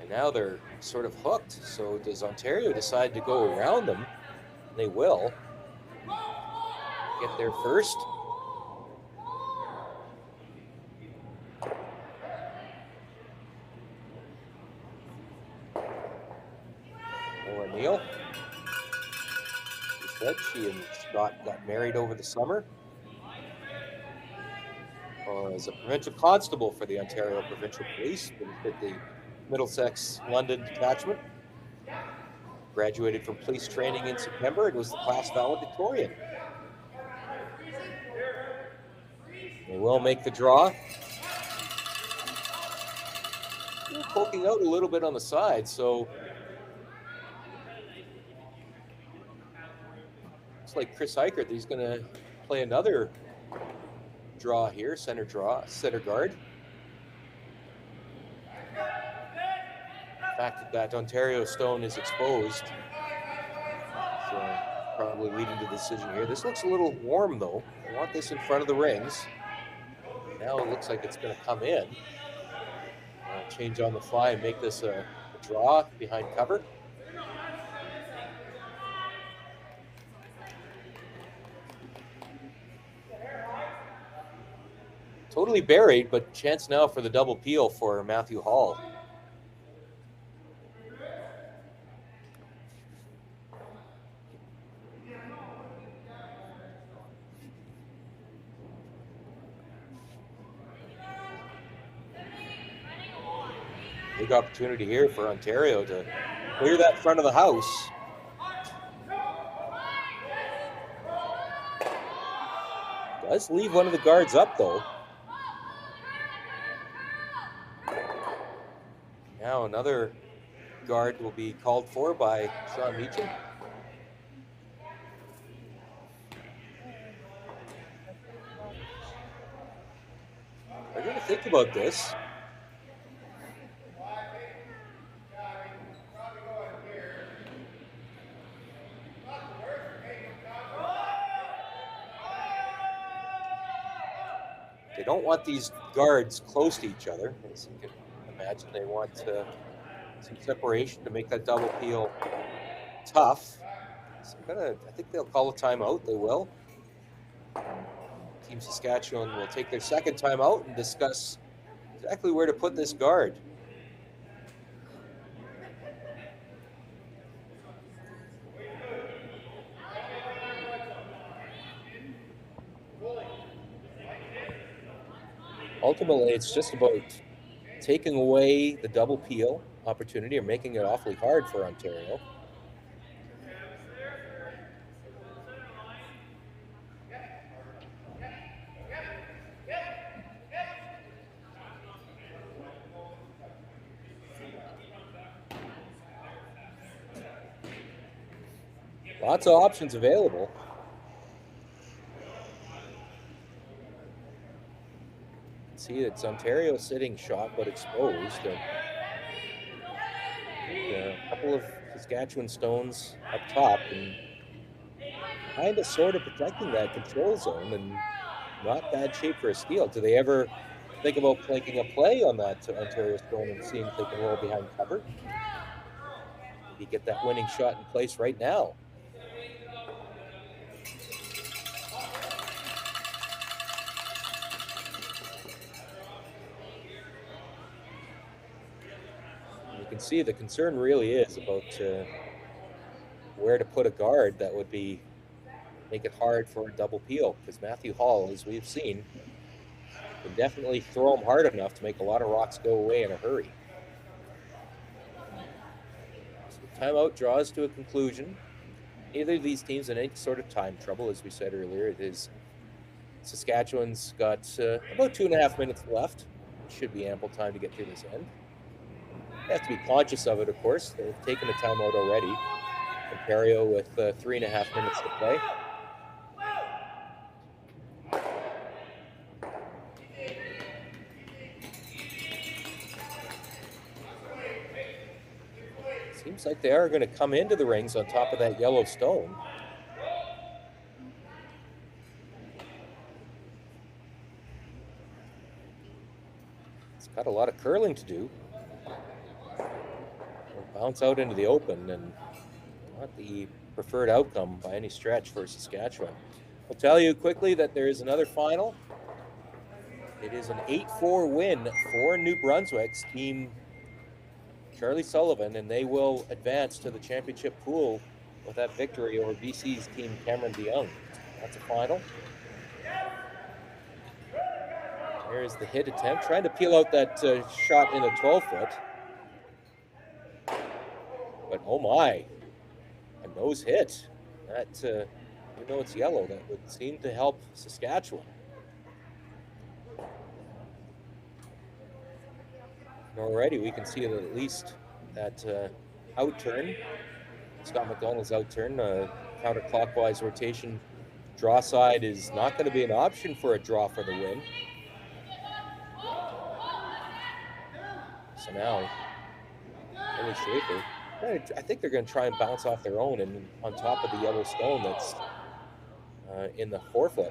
Speaker 1: And now they're sort of hooked. So does Ontario decide to go around them? They will. Get there first. Laura Neal. She said she and Scott got married over the summer. As a provincial constable for the Ontario Provincial Police, at the Middlesex London detachment. Graduated from police training in September and was the class valedictorian. They will make the draw. They're poking out a little bit on the side, so looks like Chris Heikert, he's going to play another draw here, center guard. The fact that Ontario stone is exposed, so probably leading to the decision here. This looks a little warm though. I want this in front of the rings. Now it looks like it's going to come in. Change on the fly and make this a draw behind cover. totally buried, but chance now for the double peel for Matthew Hall. Big opportunity here for Ontario to clear that front of the house. Does leave one of the guards up, though. Now another guard will be called for by Sean Meacham. They're going to think about this. They don't want these guards close to each other. As you can imagine, they want some separation to make that double peel tough. So I think they'll call a timeout. They will. Team Saskatchewan will take their second timeout and discuss exactly where to put this guard. Ultimately, it's just about taking away the double peel opportunity or making it awfully hard for Ontario. Lots of options available. See, it's Ontario sitting shot but exposed. And a couple of Saskatchewan stones up top and kind of sort of protecting that control zone, and not bad shape for a steal. Do they ever think about making a play on that Ontario stone and seeing if they can roll behind cover? Maybe get that winning shot in place right now. See, the concern really is about where to put a guard that would make it hard for a double peel, because Matthew Hall, as we've seen, can definitely throw them hard enough to make a lot of rocks go away in a hurry. So the timeout draws to a conclusion. Neither of these teams in any sort of time trouble, as we said earlier. It is Saskatchewan's got about 2.5 minutes left. Should be ample time to get through this end. They have to be conscious of it, of course. They've taken a timeout already. Ontario with 3.5 minutes to play. Seems like they are going to come into the rings on top of that yellow stone. It's got a lot of curling to do. Bounce out into the open, and not the preferred outcome by any stretch for Saskatchewan. I'll tell you quickly that there is another final. It is an 8-4 win for New Brunswick's team, Charlie Sullivan, and they will advance to the championship pool with that victory over BC's team, Cameron DeYoung. That's a final. There's the hit attempt, trying to peel out that shot in a 12-foot. But oh my, a nose hit. That, even though it's yellow, that would seem to help Saskatchewan. And already we can see that at least that outturn, Scott McDonald's outturn, counterclockwise rotation, draw side is not going to be an option for a draw for the win. So now, Kelly Schaefer, I think they're going to try and bounce off their own and on top of the yellow stone that's in the forefoot.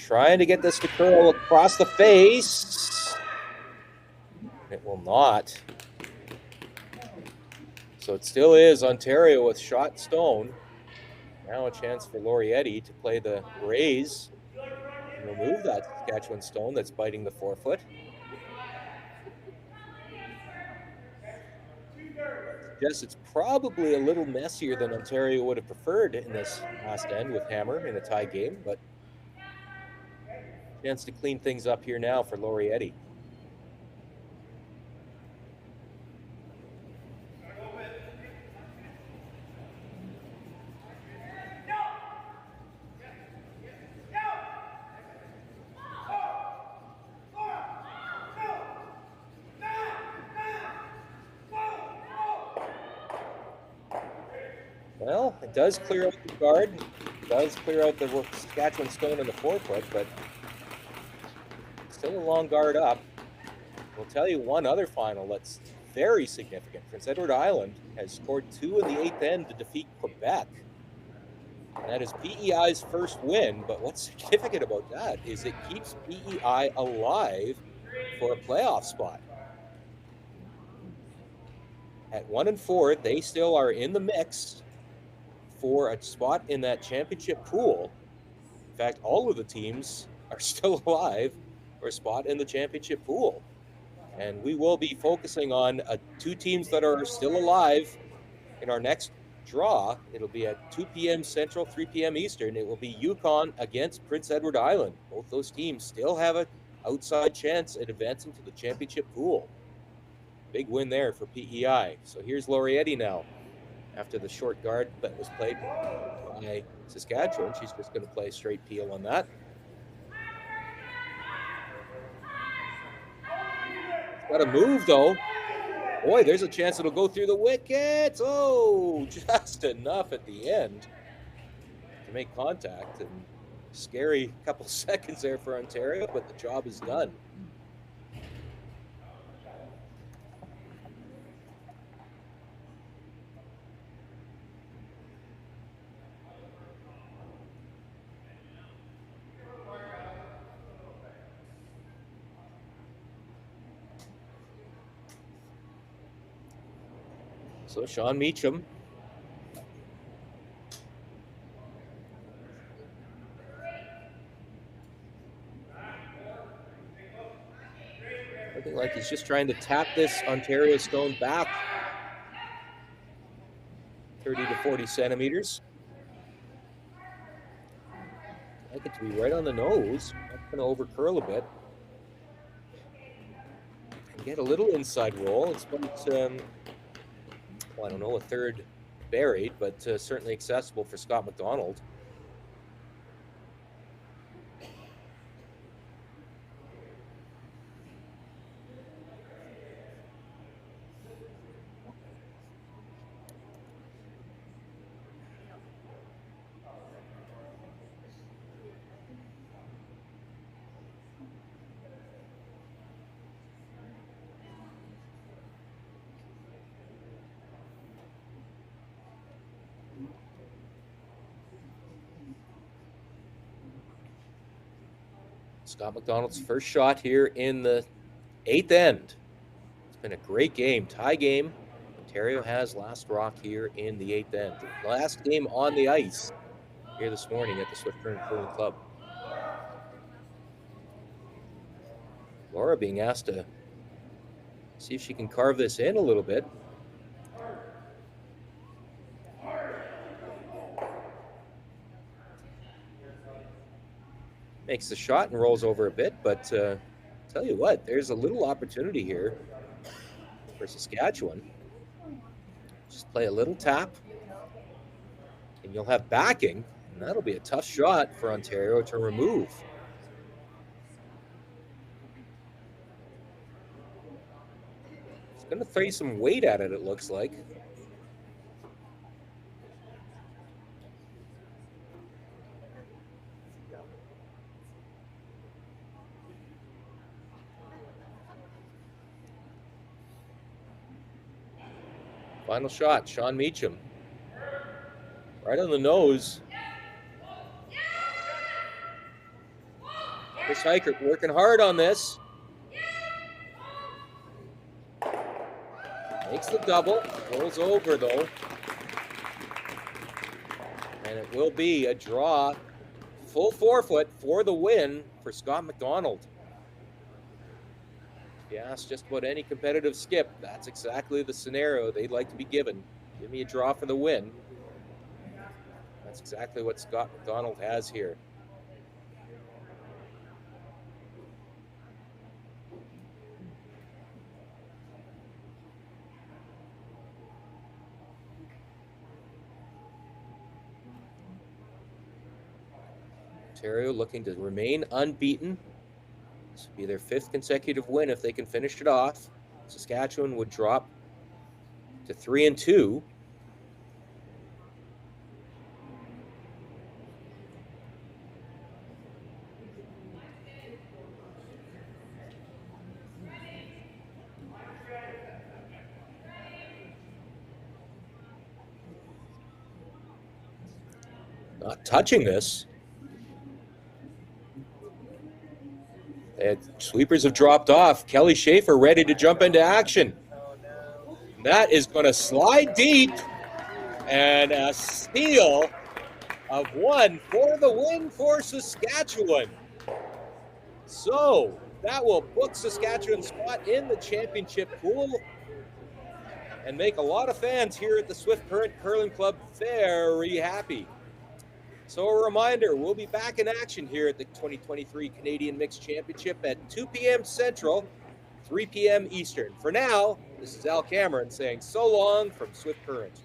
Speaker 1: Trying to get this to curl across the face. It will not. So it still is Ontario with shot stone. Now a chance for Laurietti to play the raise and remove that Saskatchewan stone that's biting the forefoot. Yes, it's probably a little messier than Ontario would have preferred in this last end with Hammer in a tie game, but chance to clean things up here now for Laurietti. Well, it does clear out the guard, it does clear out the Saskatchewan stone in the forefoot, but still a long guard up. We'll tell you one other final that's very significant. Prince Edward Island has scored 2 in the 8th end to defeat Quebec. And that is PEI's first win, but what's significant about that is it keeps PEI alive for a playoff spot. At 1-4, they still are in the mix for a spot in that championship pool. In fact, all of the teams are still alive for a spot in the championship pool. And we will be focusing on 2 teams that are still alive in our next draw. It'll be at 2 p.m. Central, 3 p.m. Eastern. It will be Yukon against Prince Edward Island. Both those teams still have an outside chance at advancing to the championship pool. Big win there for PEI. So here's Laurietti now. After the short guard that was played by Saskatchewan, she's just going to play straight peel on that. Got to move, though. Boy, there's a chance it'll go through the wickets. Oh, just enough at the end to make contact. And scary couple seconds there for Ontario, but the job is done. So Sean Meacham. Looking like he's just trying to tap this Ontario stone back 30 to 40 centimeters. I like it to be right on the nose. I'm going to overcurl a bit. And get a little inside roll. It's about, well, I don't know, a third buried, but certainly accessible for Scott McDonald. Scott McDonald's first shot here in the 8th end. It's been a great game, tie game. Ontario has last rock here in the 8th end. Last game on the ice here this morning at the Swift Current Curling Club. Laura being asked to see if she can carve this in a little bit. Makes the shot and rolls over a bit, but tell you what, there's a little opportunity here for Saskatchewan. Just play a little tap, and you'll have backing, and that'll be a tough shot for Ontario to remove. It's going to throw some weight at it, it looks like. Final shot, Sean Meacham. Right on the nose. Chris Heichert working hard on this. Makes the double, rolls over though. And it will be a draw, full forefoot for the win for Scott McDonald. If you ask just about any competitive skip, that's exactly the scenario they'd like to be given. Give me a draw for the win. That's exactly what Scott McDonald has here. Ontario looking to remain unbeaten. This would be their 5th consecutive win if they can finish it off. Saskatchewan would drop to 3-2. Not touching this. And sweepers have dropped off. Kelly Schaefer ready to jump into action. That is going to slide deep. And a steal of 1 for the win for Saskatchewan. So that will book Saskatchewan's spot in the championship pool and make a lot of fans here at the Swift Current Curling Club very happy. So a reminder, we'll be back in action here at the 2023 Canadian Mixed Championship at 2 p.m. Central, 3 p.m. Eastern. For now, this is Al Cameron saying so long from Swift Current.